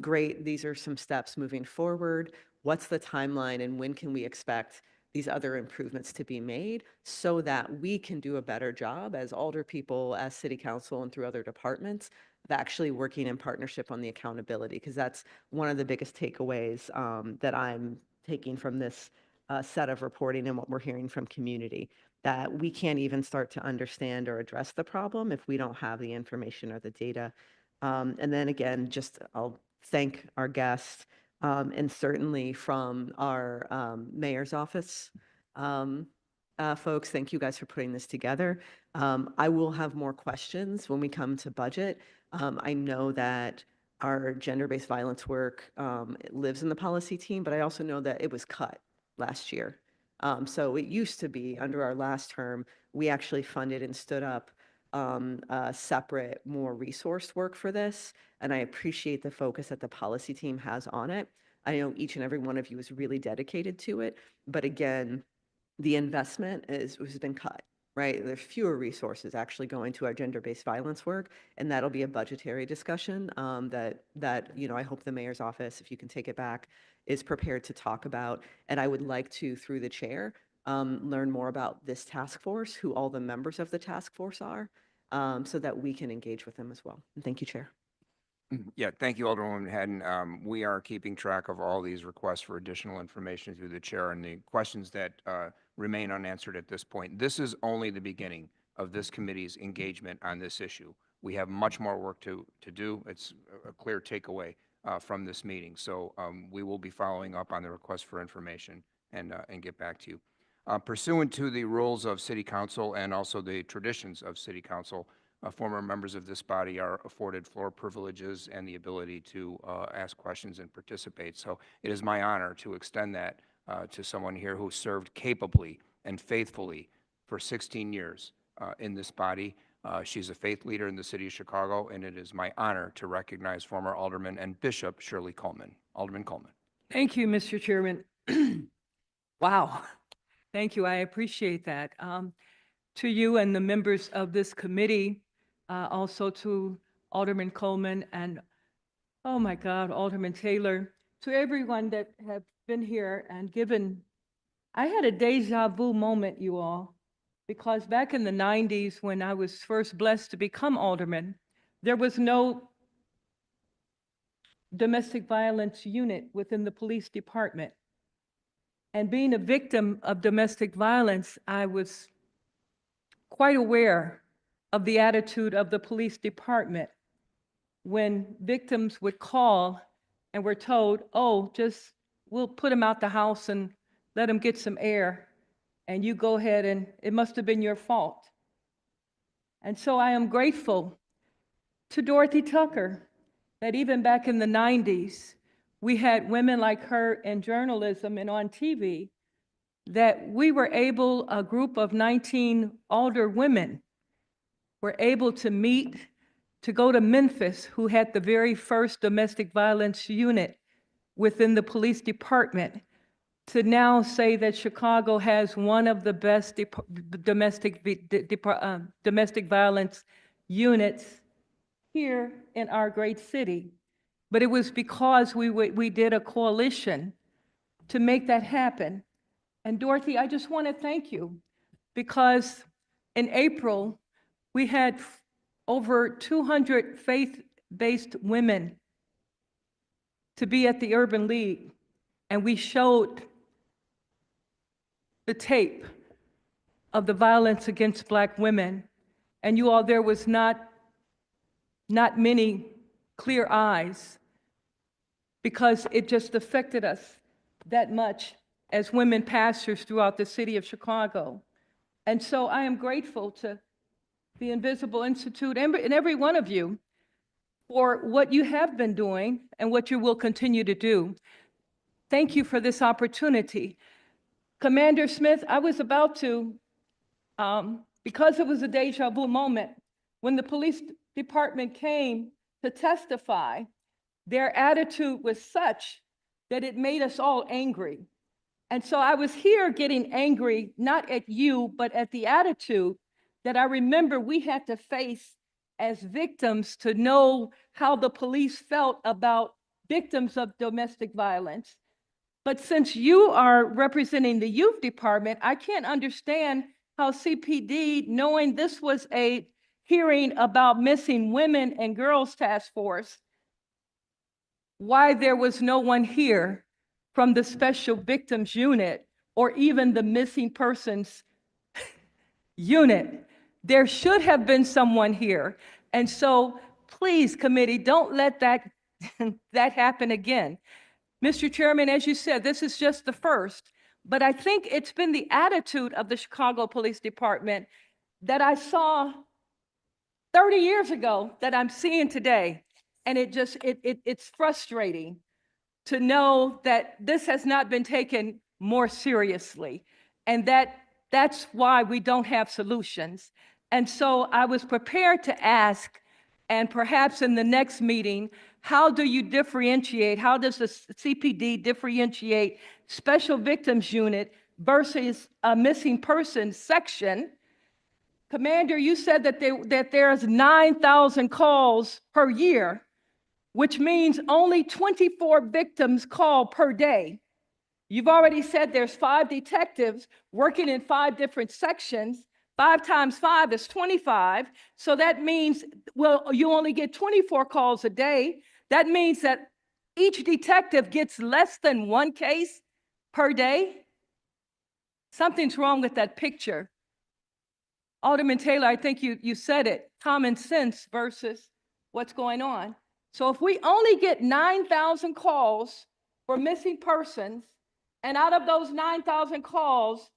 great, these are some steps moving forward. What's the timeline and when can we expect these other improvements to be made so that we can do a better job as alder people, as city council, and through other departments of actually working in partnership on the accountability? Because that's one of the biggest takeaways that I'm taking from this set of reporting and what we're hearing from community, that we can't even start to understand or address the problem if we don't have the information or the data. And then again, just I'll thank our guests, and certainly from our mayor's office folks, thank you guys for putting this together. I will have more questions when we come to budget. I know that our gender-based violence work it lives in the policy team, but I also know that it was cut last year. So it used to be under our last term, we actually funded and stood up separate, more resourced work for this. And I appreciate the focus that the policy team has on it. I know each and every one of you is really dedicated to it. But again, the investment has been cut, right? There's fewer resources actually going to our gender-based violence work, and that'll be a budgetary discussion that I hope the mayor's office, if you can take it back, is prepared to talk about. And I would like to, through the chair, learn more about this task force, who all the members of the task force are, so that we can engage with them as well. And thank you, Chair. Yeah, thank you, Alderwoman Hadden. We are keeping track of all these requests for additional information through the chair and the questions that remain unanswered at this point. This is only the beginning of this committee's engagement on this issue. We have much more work to do. It's a clear takeaway from this meeting. So we will be following up on the request for information and get back to you. Pursuant to the rules of City Council and also the traditions of City Council, former members of this body are afforded floor privileges and the ability to ask questions and participate. So it is my honor to extend that to someone here who served capably and faithfully for 16 years in this body. She's a faith leader in the city of Chicago, and it is my honor to recognize former Alderman and Bishop Shirley Coleman. Alderman Coleman. Thank you, Mr. Chairman. Wow. Thank you. I appreciate that. To you and the members of this committee, also to Alderman Coleman and, oh my God, Alderman Taylor, to everyone that have been here and given, I had a deja vu moment, you all, because back in the 90s when I was first blessed to become alderman, there was no domestic violence unit within the police department. And being a victim of domestic violence, I was quite aware of the attitude of the police department when victims would call and were told, oh, we'll put him out the house and let him get some air, and you go ahead and it must have been your fault. And so I am grateful to Dorothy Tucker that even back in the 90s, we had women like her in journalism and on TV, that we were able, a group of 19 older women were able to meet, to go to Memphis, who had the very first domestic violence unit within the police department, to now say that Chicago has one of the best domestic violence units here in our great city. But it was because we did a coalition to make that happen. And Dorothy, I just want to thank you, because in April, we had over 200 faith-based women to be at the Urban League, and we showed the tape of the violence against Black women. And you all, there was not many clear eyes, because it just affected us that much as women pastors throughout the city of Chicago. And so I am grateful to the Invisible Institute and every one of you for what you have been doing and what you will continue to do. Thank you for this opportunity. Commander Smith, I was about to, because it was a deja vu moment, when the police department came to testify, their attitude was such that it made us all angry. And so I was here getting angry, not at you, but at the attitude that I remember we had to face as victims, to know how the police felt about victims of domestic violence. But since you are representing the youth department, I can't understand how CPD, knowing this was a hearing about missing women and girls task force, why there was no one here from the Special Victims Unit or even the Missing Persons Unit. There should have been someone here. And so please, committee, don't let that happen again. Mr. Chairman, as you said, this is just the first, but I think it's been the attitude of the Chicago Police Department that I saw 30 years ago that I'm seeing today. And it's frustrating to know that this has not been taken more seriously, and that's why we don't have solutions. And so I was prepared to ask, and perhaps in the next meeting, how do you differentiate, how does the CPD differentiate Special Victims Unit versus a missing persons section? Commander, you said that there's 9,000 calls per year, which means only 24 victims call per day. You've already said there's 5 detectives working in 5 different sections. 5 times 5 is 25. So that means, well, you only get 24 calls a day. That means that each detective gets less than 1 case per day. Something's wrong with that picture. Alderman Taylor, I think you said it, common sense versus what's going on. So if we only get 9,000 calls for missing persons, and out of those 9,000 calls,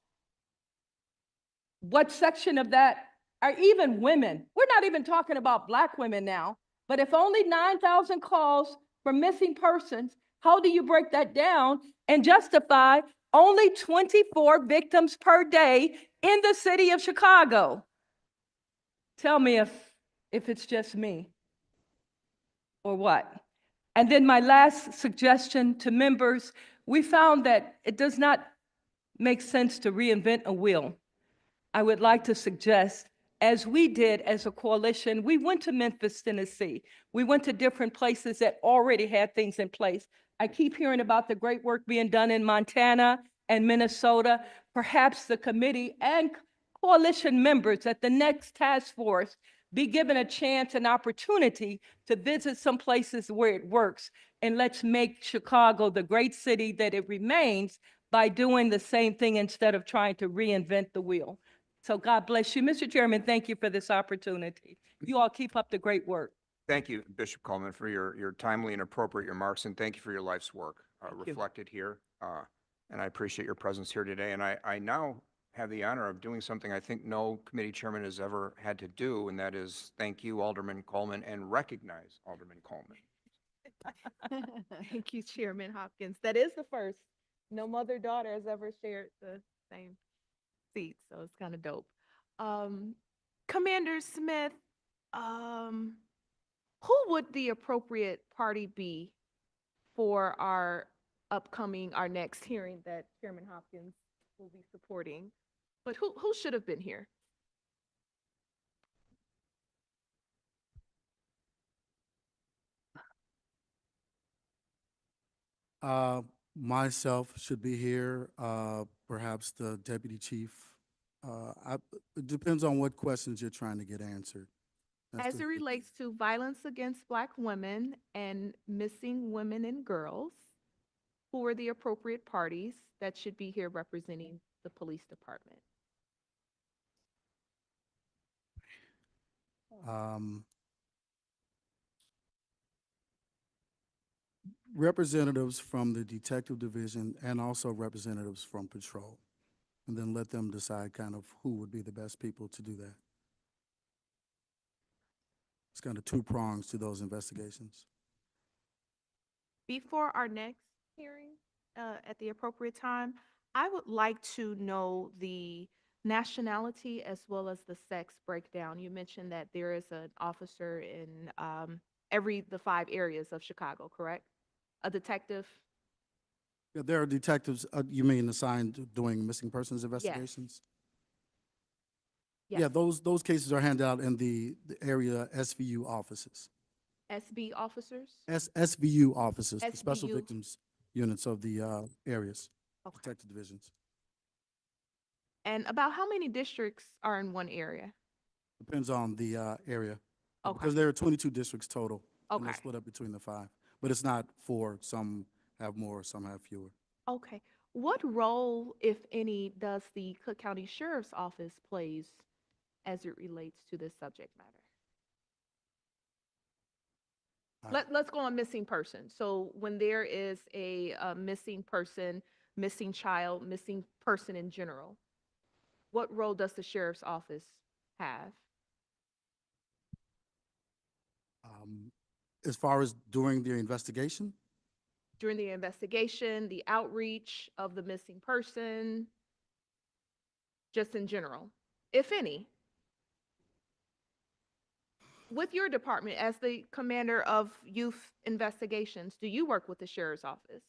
what section of that are even women? We're not even talking about Black women now, but if only 9,000 calls for missing persons, how do you break that down and justify only 24 victims per day in the city of Chicago? Tell me if it's just me or what. And then my last suggestion to members, we found that it does not make sense to reinvent a wheel. I would like to suggest, as we did as a coalition, we went to Memphis, Tennessee. We went to different places that already had things in place. I keep hearing about the great work being done in Montana and Minnesota. Perhaps the committee and coalition members at the next task force be given a chance and opportunity to visit some places where it works. And let's make Chicago the great city that it remains by doing the same thing instead of trying to reinvent the wheel. So God bless you. Mr. Chairman, thank you for this opportunity. You all keep up the great work. Thank you, Bishop Coleman, for your timely and appropriate remarks, and thank you for your life's work reflected here. And I appreciate your presence here today. And I now have the honor of doing something I think no committee chairman has ever had to do, and that is thank you, Alderman Coleman, and recognize Alderman Coleman. Thank you, Chairman Hopkins. That is the first. No mother-daughter has ever shared the same seat, so it's kind of dope. Commander Smith, who would the appropriate party be for our next hearing that Chairman Hopkins will be supporting? But who should have been here? Myself should be here, perhaps the deputy chief. It depends on what questions you're trying to get answered. As it relates to violence against Black women and missing women and girls, who are the appropriate parties that should be here representing the police department? Representatives from the detective division and also representatives from patrol. And then let them decide kind of who would be the best people to do that. It's kind of 2 prongs to those investigations. Before our next hearing, at the appropriate time, I would like to know the nationality as well as the sex breakdown. You mentioned that there is an officer in the 5 areas of Chicago, correct? A detective? Yeah, there are detectives, you mean assigned doing missing persons investigations? Yes. Yeah, those cases are handed out in the area SVU offices. SB officers? SVU offices, the special SVU. victims units of the areas, Okay. detective divisions. And about how many districts are in one area? Depends on the area. Okay. Because there are 22 districts total. And Okay. they're split up between the 5. But it's not 4, some have more, some have fewer. Okay. What role, if any, does the Cook County Sheriff's Office plays as it relates to this subject matter? Let's go on missing person. So when there is a missing person, missing child, missing person in general, what role does the Sheriff's Office have? As far as during the investigation, During the investigation, the outreach of the missing person, just in general, if any? with your department, as the commander of youth investigations, do you work with the sheriff's office?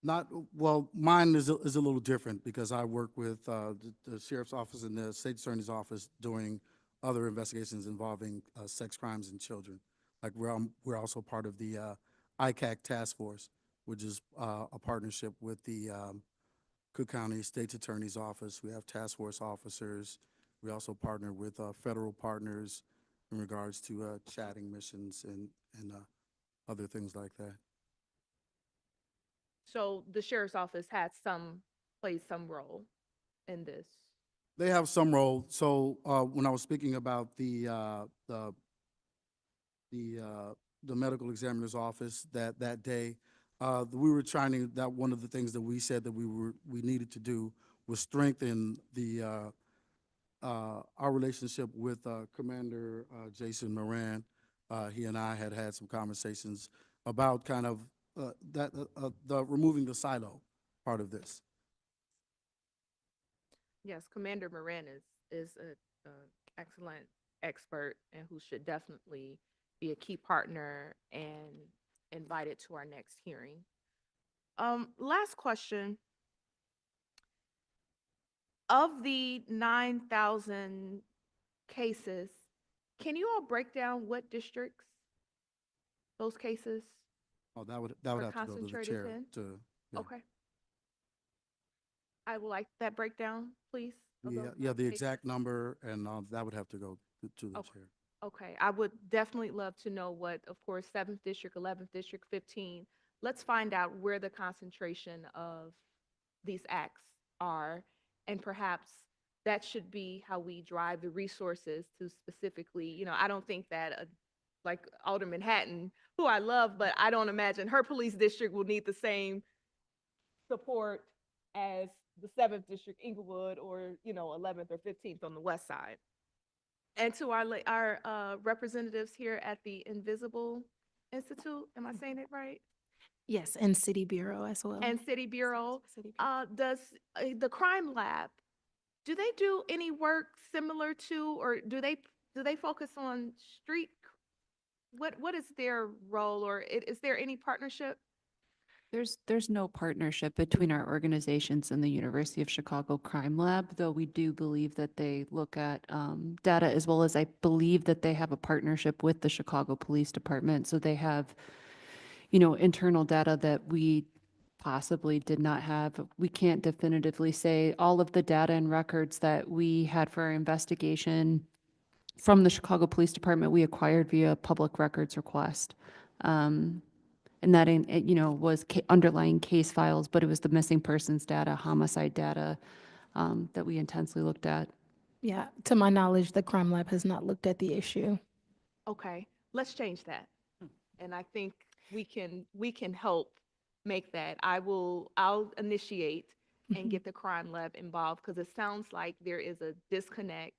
Not, well, mine is a little different because I work with the sheriff's office and the state attorney's office doing other investigations involving sex crimes and children. Like we're also part of the ICAC task force, which is a partnership with the Cook County State's Attorney's Office. We have task force officers. We also partner with federal partners in regards to chatting missions and other things like that. So the sheriff's office plays some role in this. They have some role. So when I was speaking about the medical examiner's office that day, we were trying to, that one of the things that we said that we needed to do was strengthen our relationship with Commander Jason Moran. He and I had some conversations about kind of the removing the silo part of this. Yes, Commander Moran is an excellent expert and who should definitely be a key partner and invited to our next hearing. Last question. Of the 9,000 cases, can you all break down what districts those cases Oh, that would are have to go to the concentrated chair in? to, yeah. Okay. I would like that breakdown, please. of those Yeah, the 9 exact cases. number, and that would have to go to the Okay. chair. Okay, I would definitely love to know what, of course, 7th District, 11th District, 15. Let's find out where the concentration of these acts are, and perhaps that should be how we drive the resources to specifically, I don't think that, like Alderman Hatton, who I love, but I don't imagine her police district will need the same support as the 7th District, Inglewood, or, 11th or 15th on the west side. And to our representatives here at the Invisible Institute, am I saying it right? Yes, and City Bureau as well. And City Bureau, City Bureau. does the Crime Lab, do they do any work similar to, or do they focus on street? What is their role, or is there any partnership? There's no partnership between our organizations and the University of Chicago Crime Lab, though we do believe that they look at data, as well as I believe that they have a partnership with the Chicago Police Department. So they have, internal data that we possibly did not have. We can't definitively say all of the data and records that we had for our investigation from the Chicago Police Department, we acquired via public records request. And that, was underlying case files, but it was the missing persons data, homicide data that we intensely looked at. Yeah, to my knowledge, the Crime Lab has not looked at the issue. Okay, let's change that. And I think we can help make that. I'll initiate and get the Crime Lab involved, because it sounds like there is a disconnect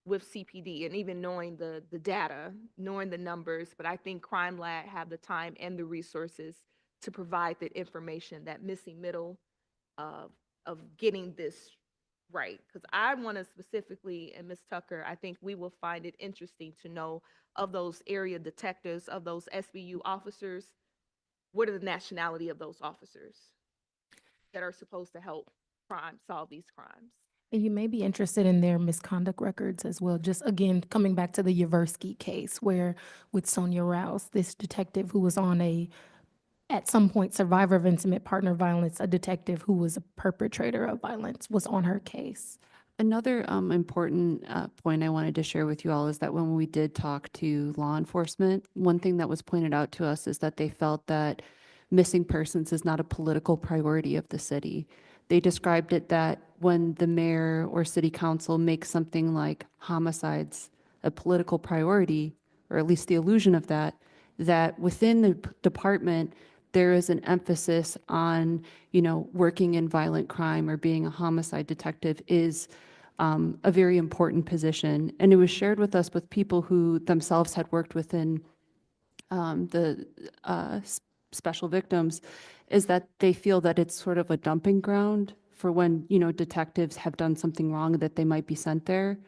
with CPD, and even knowing the data, knowing the numbers, but I think Crime Lab have the time and the resources to provide that information, that missing middle of getting this right. Because I want to specifically, and Ms. Tucker, I think we will find it interesting to know, of those area detectives, of those SBU officers, what are the nationality of those officers that are supposed to help solve these crimes? And you may be interested in their misconduct records as well. Just again, coming back to the Yaversky case, where with Sonia Rouse, this detective who was on at some point, survivor of intimate partner violence, a detective who was a perpetrator of violence was on her case. Another important point I wanted to share with you all is that when we did talk to law enforcement, one thing that was pointed out to us is that they felt that missing persons is not a political priority of the city. They described it that when the mayor or city council makes something like homicides a political priority, or at least the illusion of that, that within the department, there is an emphasis on, working in violent crime or being a homicide detective is a very important position. And it was shared with us with people who themselves had worked within the special victims, is that they feel that it's sort of a dumping ground for when, detectives have done something wrong, that they might be sent there.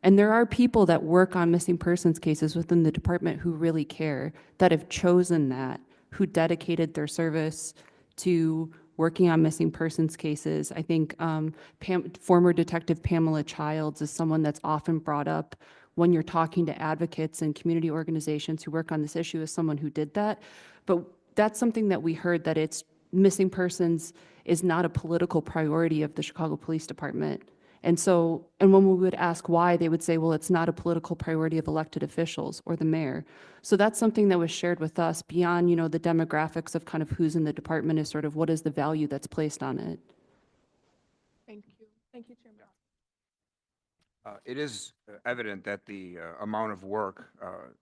And there are people that work on missing persons cases within the department who really care, that have chosen that, who dedicated their service to working on missing persons cases. I think former Detective Pamela Childs is someone that's often brought up when you're talking to advocates and community organizations who work on this issue, as someone who did that. But that's something that we heard, that it's missing persons is not a political priority of the Chicago Police Department. And so, and when we would ask why, they would say, well, it's not a political priority of elected officials or the mayor. So that's something that was shared with us beyond, you know, the demographics of kind of who's in the department, is sort of what is the value that's placed on it. Thank you. Thank you, Chairman. It is evident that the amount of work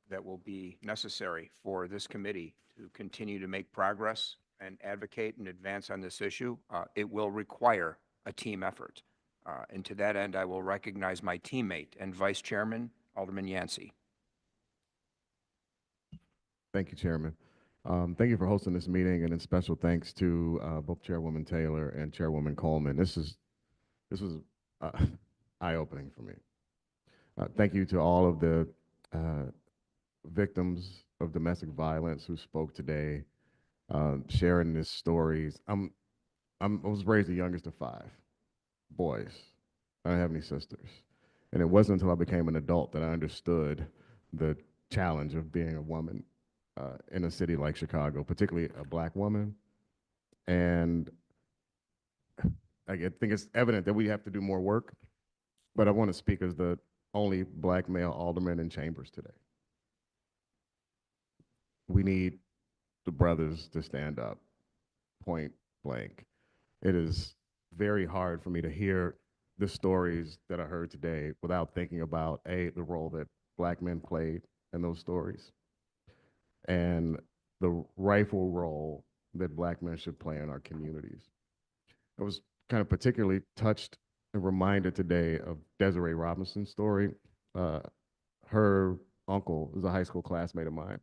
that will be necessary for this committee to continue to make progress and advocate and advance on this issue, it will require a team effort. And to that end, I will recognize my teammate and Vice Chairman, Alderman Yancey. Thank you, Chairman. Thank you for hosting this meeting, and a special thanks to both Chairwoman Taylor and Chairwoman Coleman. This was eye-opening for me. Thank you to all of the victims of domestic violence who spoke today, sharing these stories. I was raised the youngest of 5 boys. I don't have any sisters. And it wasn't until I became an adult that I understood the challenge of being a woman in a city like Chicago, particularly a Black woman. And I think it's evident that we have to do more work, but I want to speak as the only Black male alderman in chambers today. We need the brothers to stand up, point blank. It is very hard for me to hear the stories that I heard today without thinking about, the role that Black men played in those stories, and the rightful role that Black men should play in our communities. I was kind of particularly touched and reminded today of Desiree Robinson's story. Her uncle is a high school classmate of mine.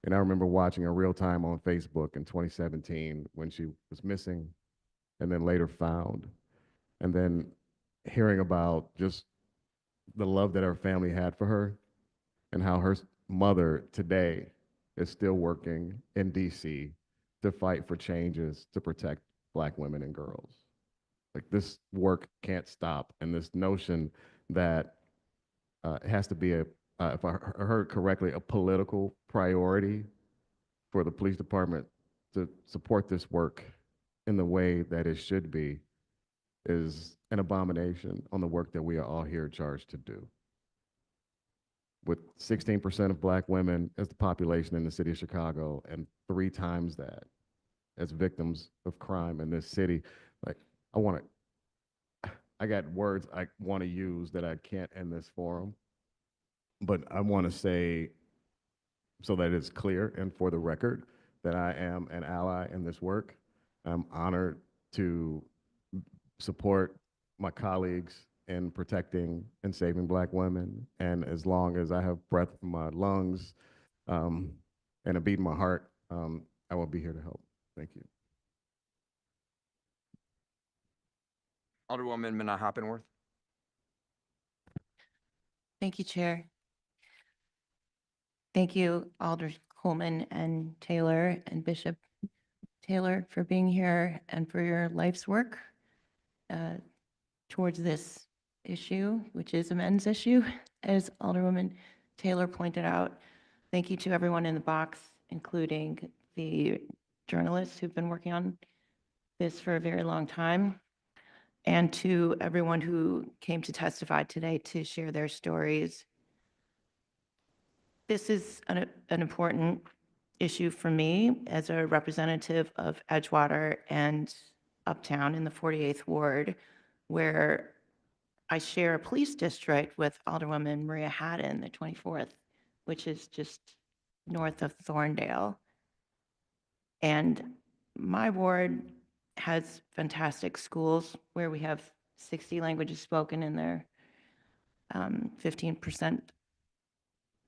And I remember watching her real time on Facebook in 2017 when she was missing and then later found. And then hearing about just the love that her family had for her and how her mother today is still working in DC to fight for changes to protect Black women and girls. Like, this work can't stop. And this notion that it has to be if I heard correctly, a political priority for the police department to support this work in the way that it should be is an abomination on the work that we are all here charged to do. With 16% of Black women as the population in the city of Chicago, and 3 times that as victims of crime in this city, like, I got words I want to use that I can't in this forum, but I want to say, so that it's clear and for the record, that I am an ally in this work. I'm honored to support my colleagues in protecting and saving Black women. And as long as I have breath in my lungs and a beat in my heart, I will be here to help. Thank you. Alderwoman Minna Hoppenworth. Thank you, Chair. Thank you, Alder Coleman and Taylor and Bishop Taylor, for being here and for your life's work towards this issue, which is a men's issue, as Alderwoman Taylor pointed out. Thank you to everyone in the box, including the journalists who've been working on this for a very long time, and to everyone who came to testify today to share their stories. This is an important issue for me as a representative of Edgewater and Uptown in the 48th Ward, where I share a police district with Alderwoman Maria Haddon, the 24th, which is just north of Thorndale. And my ward has fantastic schools where we have 60 languages spoken in there, 15%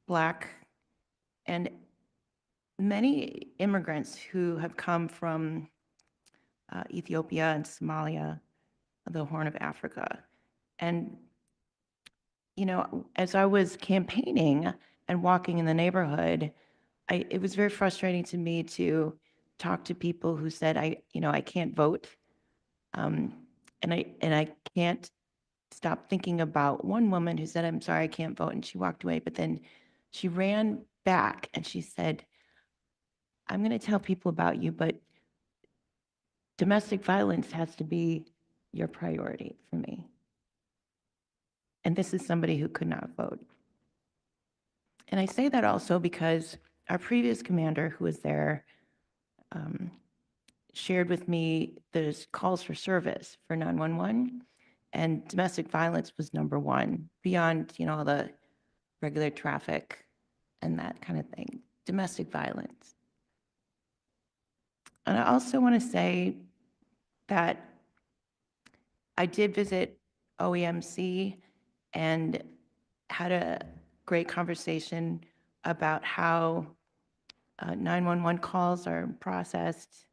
Black, and many immigrants who have come from Ethiopia and Somalia, the Horn of Africa. And as I was campaigning and walking in the neighborhood, it was very frustrating to me to talk to people who said, I can't vote. And I can't stop thinking about one woman who said, I'm sorry, I can't vote. And she walked away, but then she ran back and she said, I'm going to tell people about you, but domestic violence has to be your priority for me. And this is somebody who could not vote. And I say that also because our previous commander who was there shared with me the calls for service for 911, and domestic violence was number one, beyond, all the regular traffic and that kind of thing, domestic violence. And I also want to say that I did visit OEMC and had a great conversation about how 911 calls are processed.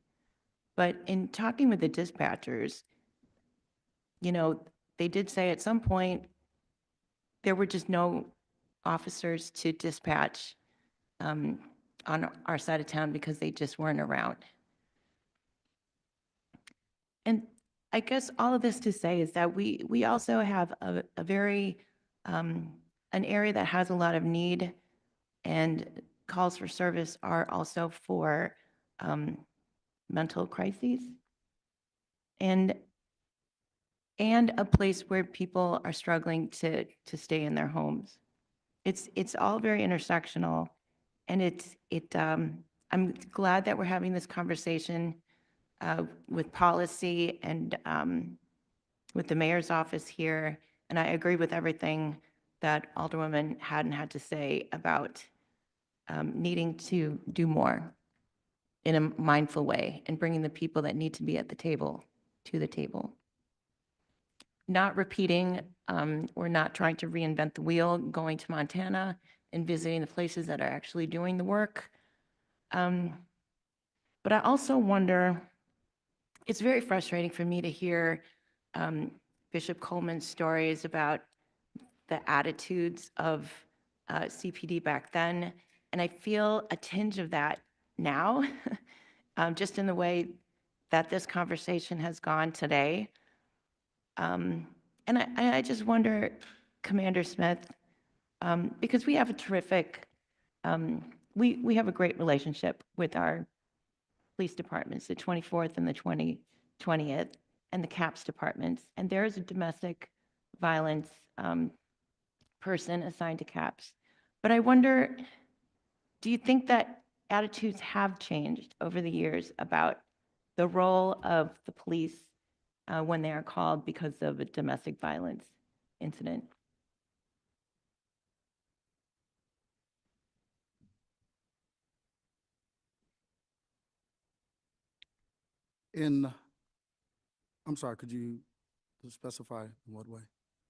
But in talking with the dispatchers, they did say at some point there were just no officers to dispatch on our side of town because they just weren't around. And I guess all of this to say is that we also have a very, an area that has a lot of need, and calls for service are also for mental crises and a place where people are struggling to stay in their homes. It's all very intersectional, and I'm glad that we're having this conversation with policy and with the mayor's office here. And I agree with everything that Alderwoman Haddon had to say about needing to do more in a mindful way and bringing the people that need to be at the table to the table. Not repeating or not trying to reinvent the wheel, going to Montana and visiting the places that are actually doing the work. But I also wonder, it's very frustrating for me to hear Bishop Coleman's stories about the attitudes of CPD back then. And I feel a tinge of that now, just in the way that this conversation has gone today. And I just wonder, Commander Smith, because we have a terrific, we have a great relationship with our police departments, the 24th and the 20th, and the CAPS departments. And there is a domestic violence person assigned to CAPS. But I wonder, do you think that attitudes have changed over the years about the role of the police when they are called because of a domestic violence incident? I'm sorry, could you specify in what way?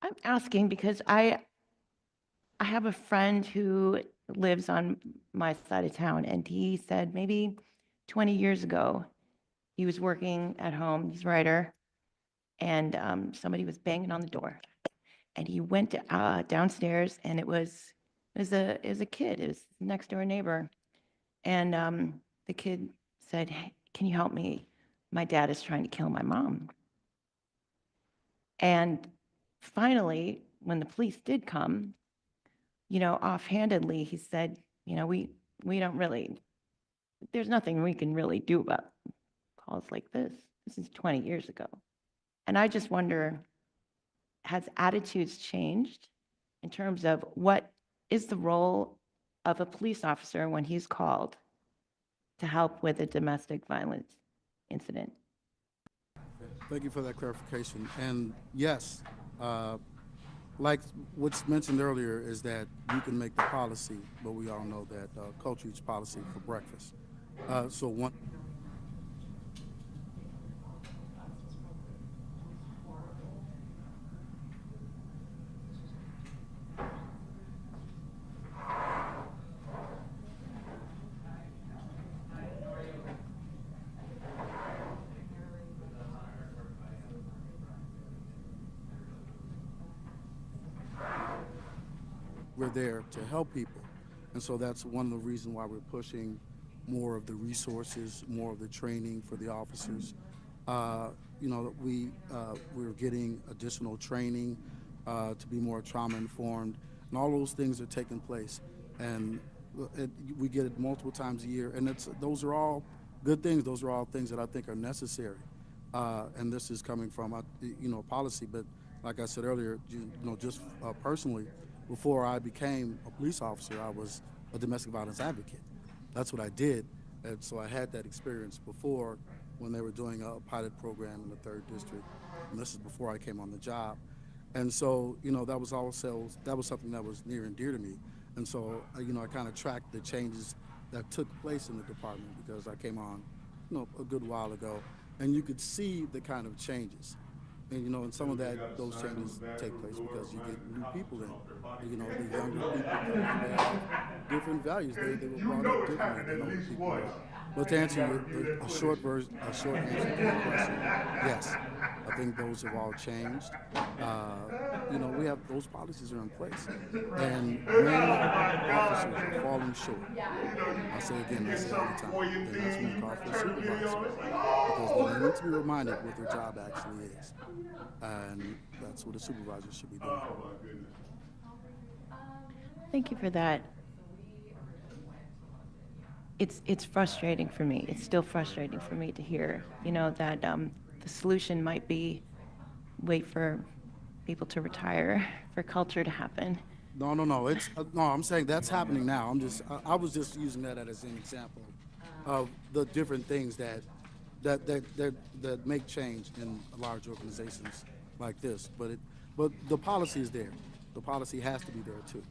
I'm asking because I have a friend who lives on my side of town, and he said maybe 20 years ago, he was working at home, he's a writer, and somebody was banging on the door. And he went downstairs, and it was a kid, it was next door neighbor. And the kid said, "Hey, can you help me? My dad is trying to kill my mom." And finally, when the police did come, offhandedly, he said, we don't really, there's nothing we can really do about calls like this. This is 20 years ago. And I just wonder, has attitudes changed in terms of what is the role of a police officer when he's called to help with a domestic violence incident? Thank you for that clarification. And yes, like what's mentioned earlier is that you can make the policy, but we all know that culture eats policy for breakfast. So one. there to help people. And so that's one of the reasons why we're pushing more of the resources, more of the training for the officers. You know, we're getting additional training to be more trauma informed, and all those things are taking place. And we get it multiple times a year, and those are all good things. Those are all things that I think are necessary. And this is coming from, you know, policy. But like I said earlier, you know, just personally, before I became a police officer, I was a domestic violence advocate. That's what I did. And so I had that experience before when they were doing a pilot program in the 3rd District. And this is before I came on the job. And so, you know, that was something that was near and dear to me. And so, you know, I kind of tracked the changes that took place in the department because I came on, you know, a good while ago. And you could see the kind of changes. And, you know, and some of those changes take place because you get new people in. You know, the younger people come in, they have different values. They were brought up differently than older people were. But to answer a short answer to your question, yes, I think those have all changed. You know, we have those policies are in place. And when officers are falling short, I say again, I say all the time, then that's when you call for a supervisor. Because they need to be reminded what their job actually is. And that's what a supervisor should be doing. Thank you for that. It's frustrating for me. It's still frustrating for me to hear, you know, that the solution might be wait for people to retire, for culture to happen. No. It's no. I'm saying that's happening now. I was just using that as an example of the different things that make change in large organizations like this. But the policy is there. The policy has to be there too.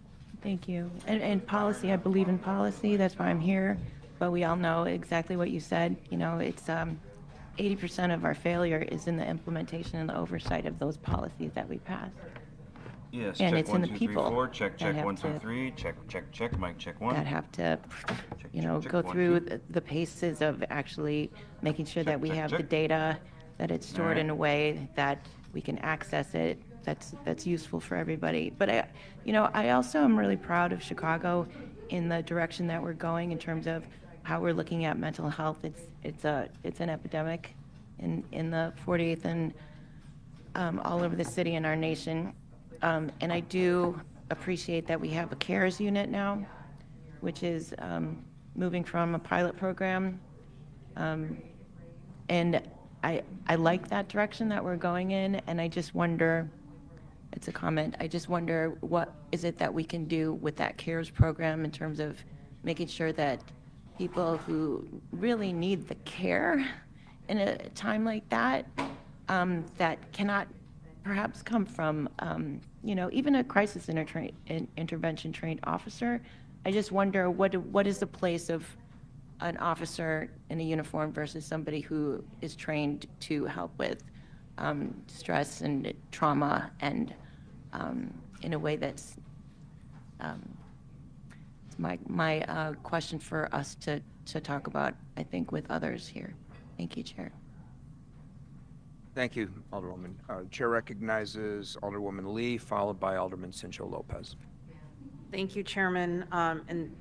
Thank you. And policy, I believe in policy. That's why I'm here. But we all know exactly what you said. You know, it's 80% of our failure is in the implementation and the oversight of those policies that we pass. Yes, And check it's in 1, the 2, 3, people 4. Check, that check, have 1, 2, to- 3. Check, mic check 1. That have to, you know, check, go 1, through 2. the paces of actually making sure that we check, have the check. data, that it's stored in right. a way that we can access it, that's useful for everybody. But I also am really proud of Chicago in the direction that we're going in terms of how we're looking at mental health. It's an epidemic in the 48th and all over the city and our nation. And I do appreciate that we have a CARES unit now, which is moving from a pilot program. And I like that direction that we're going in, and I just wonder, it's a comment, I just wonder what is it that we can do with that CARES program in terms of making sure that people who really need the care in a time like that, that cannot perhaps come from, you know, even a crisis intervention trained officer. I just wonder what is the place of an officer in a uniform versus somebody who is trained to help with stress and trauma and in a way that's my question for us to talk about, I think, with others here. Thank you, Chair. Thank you, Alderwoman. Chair recognizes Alderwoman Lee, followed by Alderman Cincho Lopez. Thank you, Chairman, and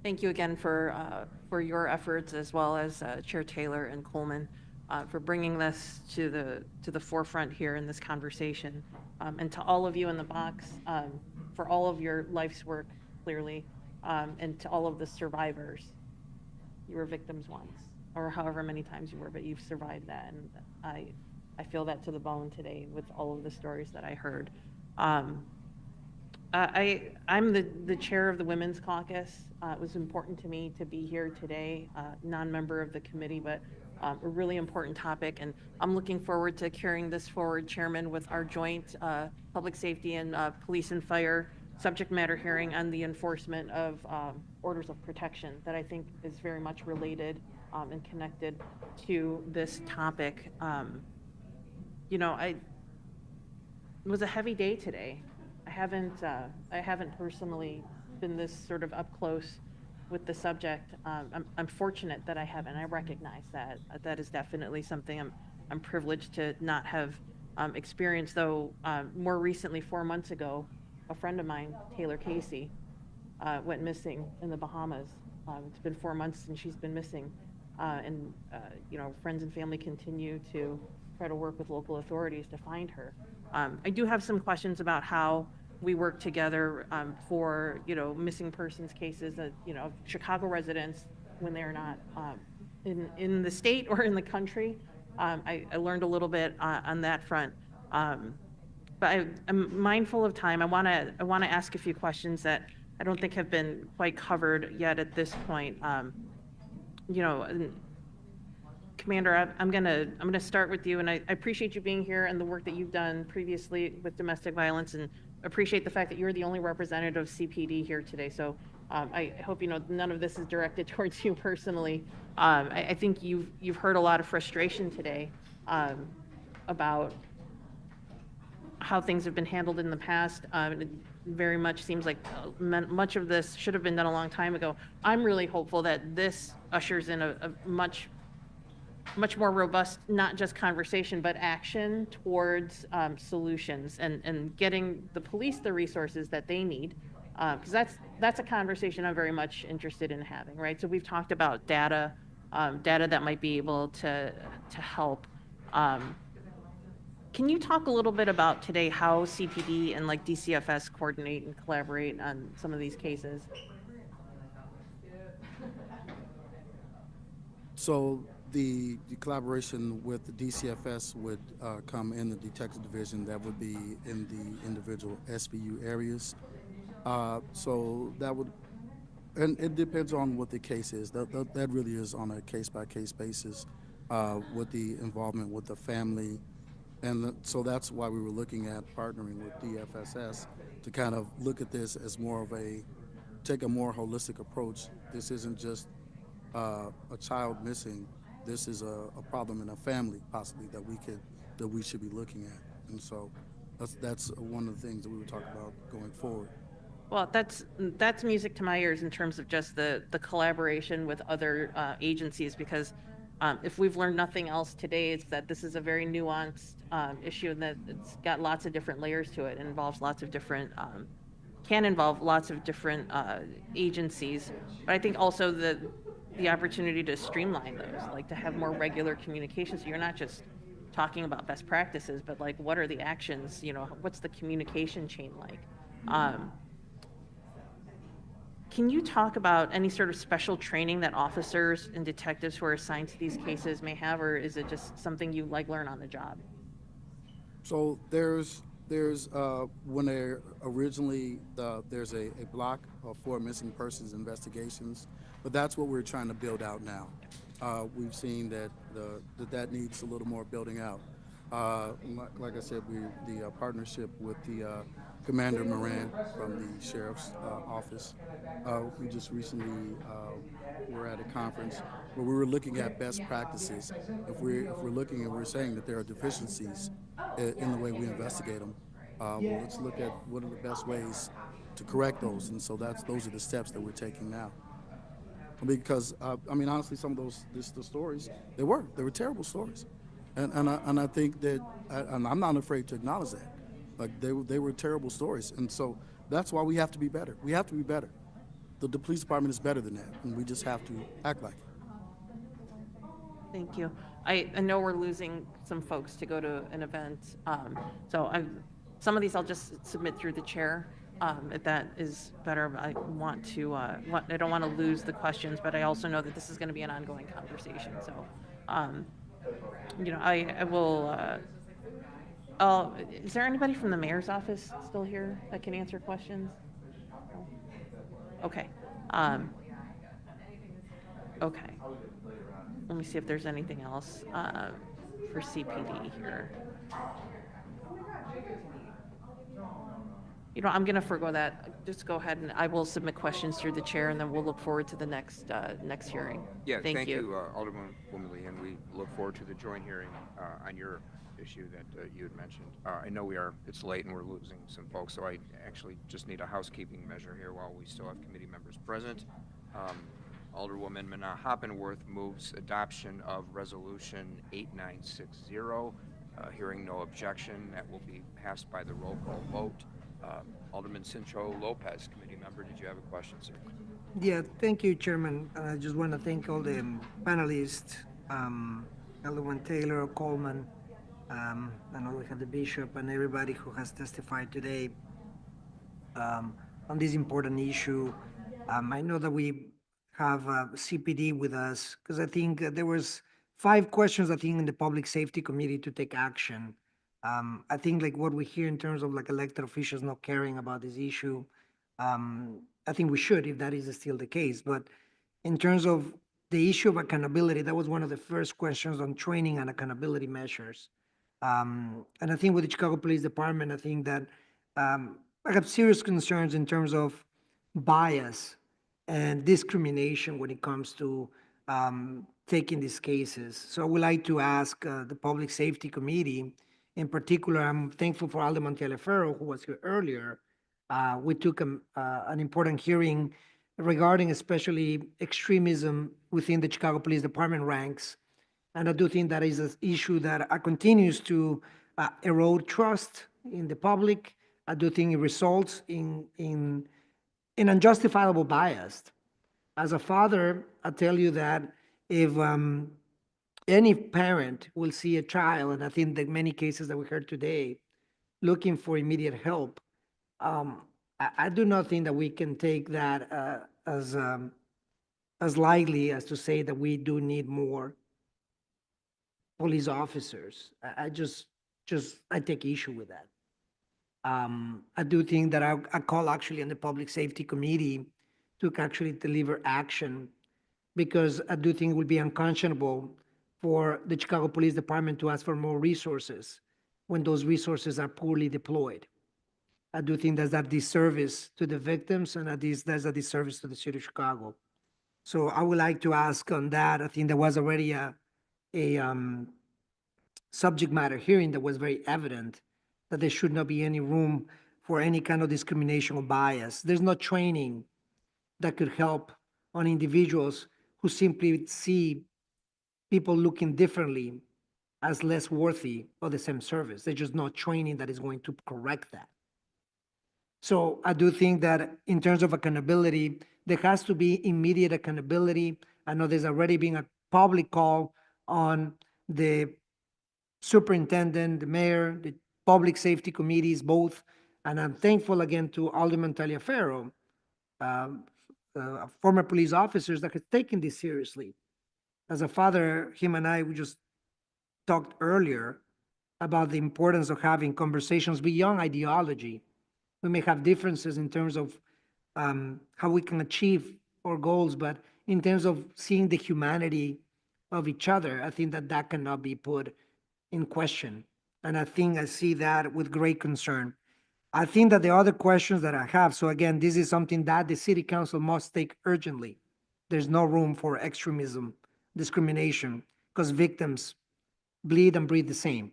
thank you again for your efforts, as well as Chair Taylor and Coleman, for bringing this to the forefront here in this conversation, and to all of you in the box, for all of your life's work, clearly, and to all of the survivors. You were victims once, or however many times you were, but you've survived that, and I feel that to the bone today with all of the stories that I heard. I'm the chair of the Women's Caucus. It was important to me to be here today, non-member of the committee, but a really important topic. And I'm looking forward to carrying this forward, Chairman, with our joint public safety and police and fire subject matter hearing on the enforcement of orders of protection that I think is very much related and connected to this topic. You know, it was a heavy day today. I haven't personally been this sort of up close with the subject. I'm fortunate that I haven't. I recognize that. That is definitely something I'm privileged to not have experienced, though more recently, 4 months ago, a friend of mine, Taylor Casey, went missing in the Bahamas. It's been 4 months since she's been missing. You know, friends and family continue to try to work with local authorities to find her. I do have some questions about how we work together for, you know, missing persons cases that, you know, Chicago residents when they're not in the state or in the country. I learned a little bit on that front. But I'm mindful of time. I want to ask a few questions that I don't think have been quite covered yet at this point. You know, Commander, I'm gonna start with you, and I appreciate you being here and the work that you've done previously with domestic violence, and appreciate the fact that you're the only representative of CPD here today. So I hope you know none of this is directed towards you personally. I think you've heard a lot of frustration today about how things have been handled in the past. It very much seems like much of this should have been done a long time ago. I'm really hopeful that this ushers in a much more robust, not just conversation, but action towards solutions and getting the police the resources that they need. Because that's a conversation I'm very much interested in having, right? So we've talked about data that might be able to help. Can you talk a little bit about today how CPD and like DCFS coordinate and collaborate on some of these cases? So the collaboration with the DCFS would come in the detective division. That would be in the individual SBU areas. So that would, and it depends on what the case is. That really is on a case-by-case basis with the involvement with the family. And so that's why we were looking at partnering with DFSS to kind of look at this as more of take a more holistic approach. This isn't just a child missing. This is a problem in a family possibly that we should be looking at. And so that's one of the things that we were talking about going forward. Well, that's music to my ears in terms of just the collaboration with other agencies, because if we've learned nothing else today, it's that this is a very nuanced issue and that it's got lots of different layers to it. It involves lots of different, can involve lots of different agencies. But I think also the opportunity to streamline those, like to have more regular communication. So you're not just talking about best practices, but like what are the actions, you know, what's the communication chain like? Can you talk about any sort of special training that officers and detectives who are assigned to these cases may have, or is it just something you like learn on the job? So there's when they're originally there's a block for missing persons investigations, but that's what we're trying to build out now. We've seen that that needs a little more building out. Like I said, the partnership with the Commander Moran from the Sheriff's Office. We just recently were at a conference where we were looking at best practices. If we're looking and we're saying that there are deficiencies in the way we investigate them, well, let's look at what are the best ways to correct those. And so those are the steps that we're taking now. Because I mean, honestly, some of the stories they were terrible stories, and I think that and I'm not afraid to acknowledge that. Like they were terrible stories, and so that's why we have to be better. We have to be better. The police department is better than that, and we just have to act like it. Thank you. I know we're losing some folks to go to an event, so some of these I'll just submit through the chair. If that is better, I want to. I don't want to lose the questions, but I also know that this is going to be an ongoing conversation. So, you know, I will. Is there anybody from the mayor's office still here that can answer questions? No? Okay. Okay. Let me see if there's anything else for CPD here. You know, I'm going to forgo that. Just go ahead and I will submit questions through the chair, and then we'll look forward to the next hearing. Yeah, thank you. Alderwoman Lee, and we look forward to the joint hearing on your issue that you had mentioned. I know it's late and we're losing some folks, so I actually just need a housekeeping measure here while we still have committee members present. Alderwoman Mana Hoppenworth moves adoption of Resolution 8960. Hearing no objection, that will be passed by the roll call vote. Alderman Cincho Lopez, committee member, did you have a question, sir? Yeah, thank you, Chairman. I just want to thank all the panelists, Alderman Taylor, Coleman, I know we have the bishop and everybody who has testified today on this important issue. I know that we have CPD with us because I think there was 5 questions, I think, in the Public Safety Committee to take action. I think like what we hear in terms of like elected officials not caring about this issue, I think we should if that is still the case. But in terms of the issue of accountability, that was one of the first questions on training and accountability measures. And I think with the Chicago Police Department, I think that I have serious concerns in terms of bias and discrimination when it comes to taking these cases. So I would like to ask the Public Safety Committee, in particular, I'm thankful for Alderman Taliaferro, who was here earlier. We took an important hearing regarding especially extremism within the Chicago Police Department ranks. And I do think that is an issue that continues to erode trust in the public. I do think it results in unjustifiable bias. As a father, I tell you that if any parent will see a child, and I think that many cases that we heard today, looking for immediate help, I do not think that we can take that as lightly as to say that we do need more police officers. I take issue with that. I do think that I call actually on the Public Safety Committee to actually deliver action, because I do think it would be unconscionable for the Chicago Police Department to ask for more resources when those resources are poorly deployed. I do think that's a disservice to the victims, and that's a disservice to the city of Chicago. So I would like to ask on that. I think there was already a subject matter hearing that was very evident that there should not be any room for any kind of discrimination or bias. There's no training that could help on individuals who simply see people looking differently as less worthy of the same service. There's just no training that is going to correct that. So I do think that in terms of accountability, there has to be immediate accountability. I know there's already been a public call on the superintendent, the mayor, the public safety committees, both. And I'm thankful again to Alderman Taliaferro, former police officers that have taken this seriously. As a father, him and I, we just talked earlier about the importance of having conversations beyond ideology. We may have differences in terms of how we can achieve our goals, but in terms of seeing the humanity of each other, I think that that cannot be put in question. And I think I see that with great concern. I think that the other questions that I have, so again, this is something that the city council must take urgently. There's no room for extremism, discrimination, because victims bleed and breathe the same.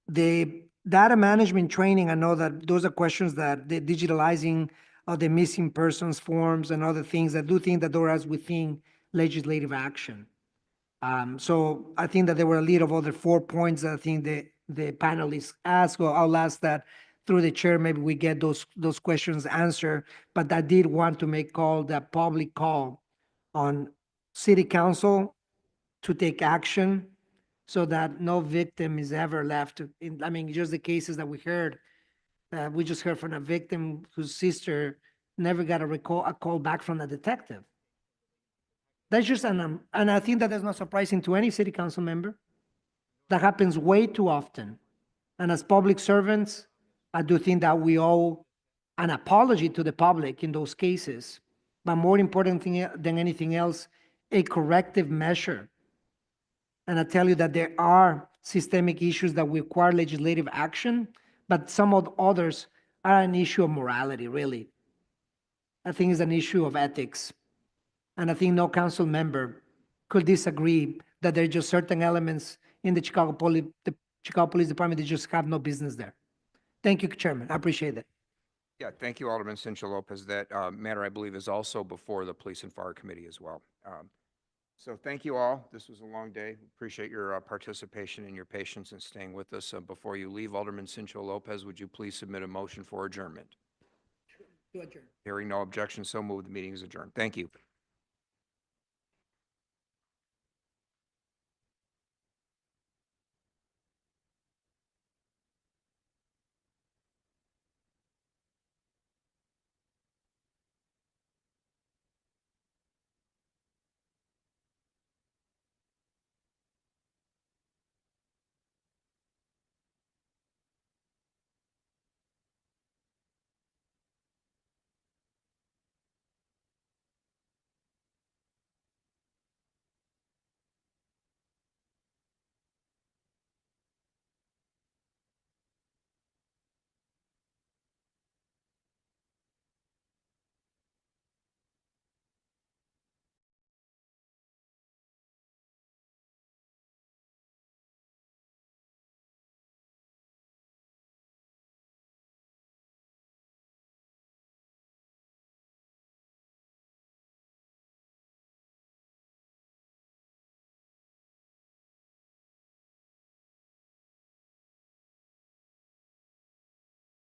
The data management training, I know that those are questions that the digitalizing of the missing persons forms and other things, I do think that those are within legislative action. So I think that there were a lead of other 4 points that I think the panelists asked. Well, I'll ask that through the chair, maybe we get those questions answered. But I did want to make that public call on city council to take action so that no victim is ever left. I mean, just the cases that we heard. We just heard from a victim whose sister never got a call back from the detective. That's just, and I think that is not surprising to any city council member. That happens way too often. And as public servants, I do think that we owe an apology to the public in those cases. But more important than anything else, a corrective measure. And I tell you that there are systemic issues that require legislative action, but some of the others are an issue of morality, really. I think it's an issue of ethics. And I think no council member could disagree that there are just certain elements in the Chicago Police Department that just have no business there. Thank you, Chairman. I appreciate it. Yeah, thank you, Alderman Cincho Lopez. That matter, I believe, is also before the Police and Fire Committee as well. So thank you all. This was a long day. Appreciate your participation and your patience in staying with us. Before you leave, Alderman Cincho Lopez, would you please submit a motion for adjournment? To adjourn. Hearing no objection, so moved. The meeting is adjourned. Thank you.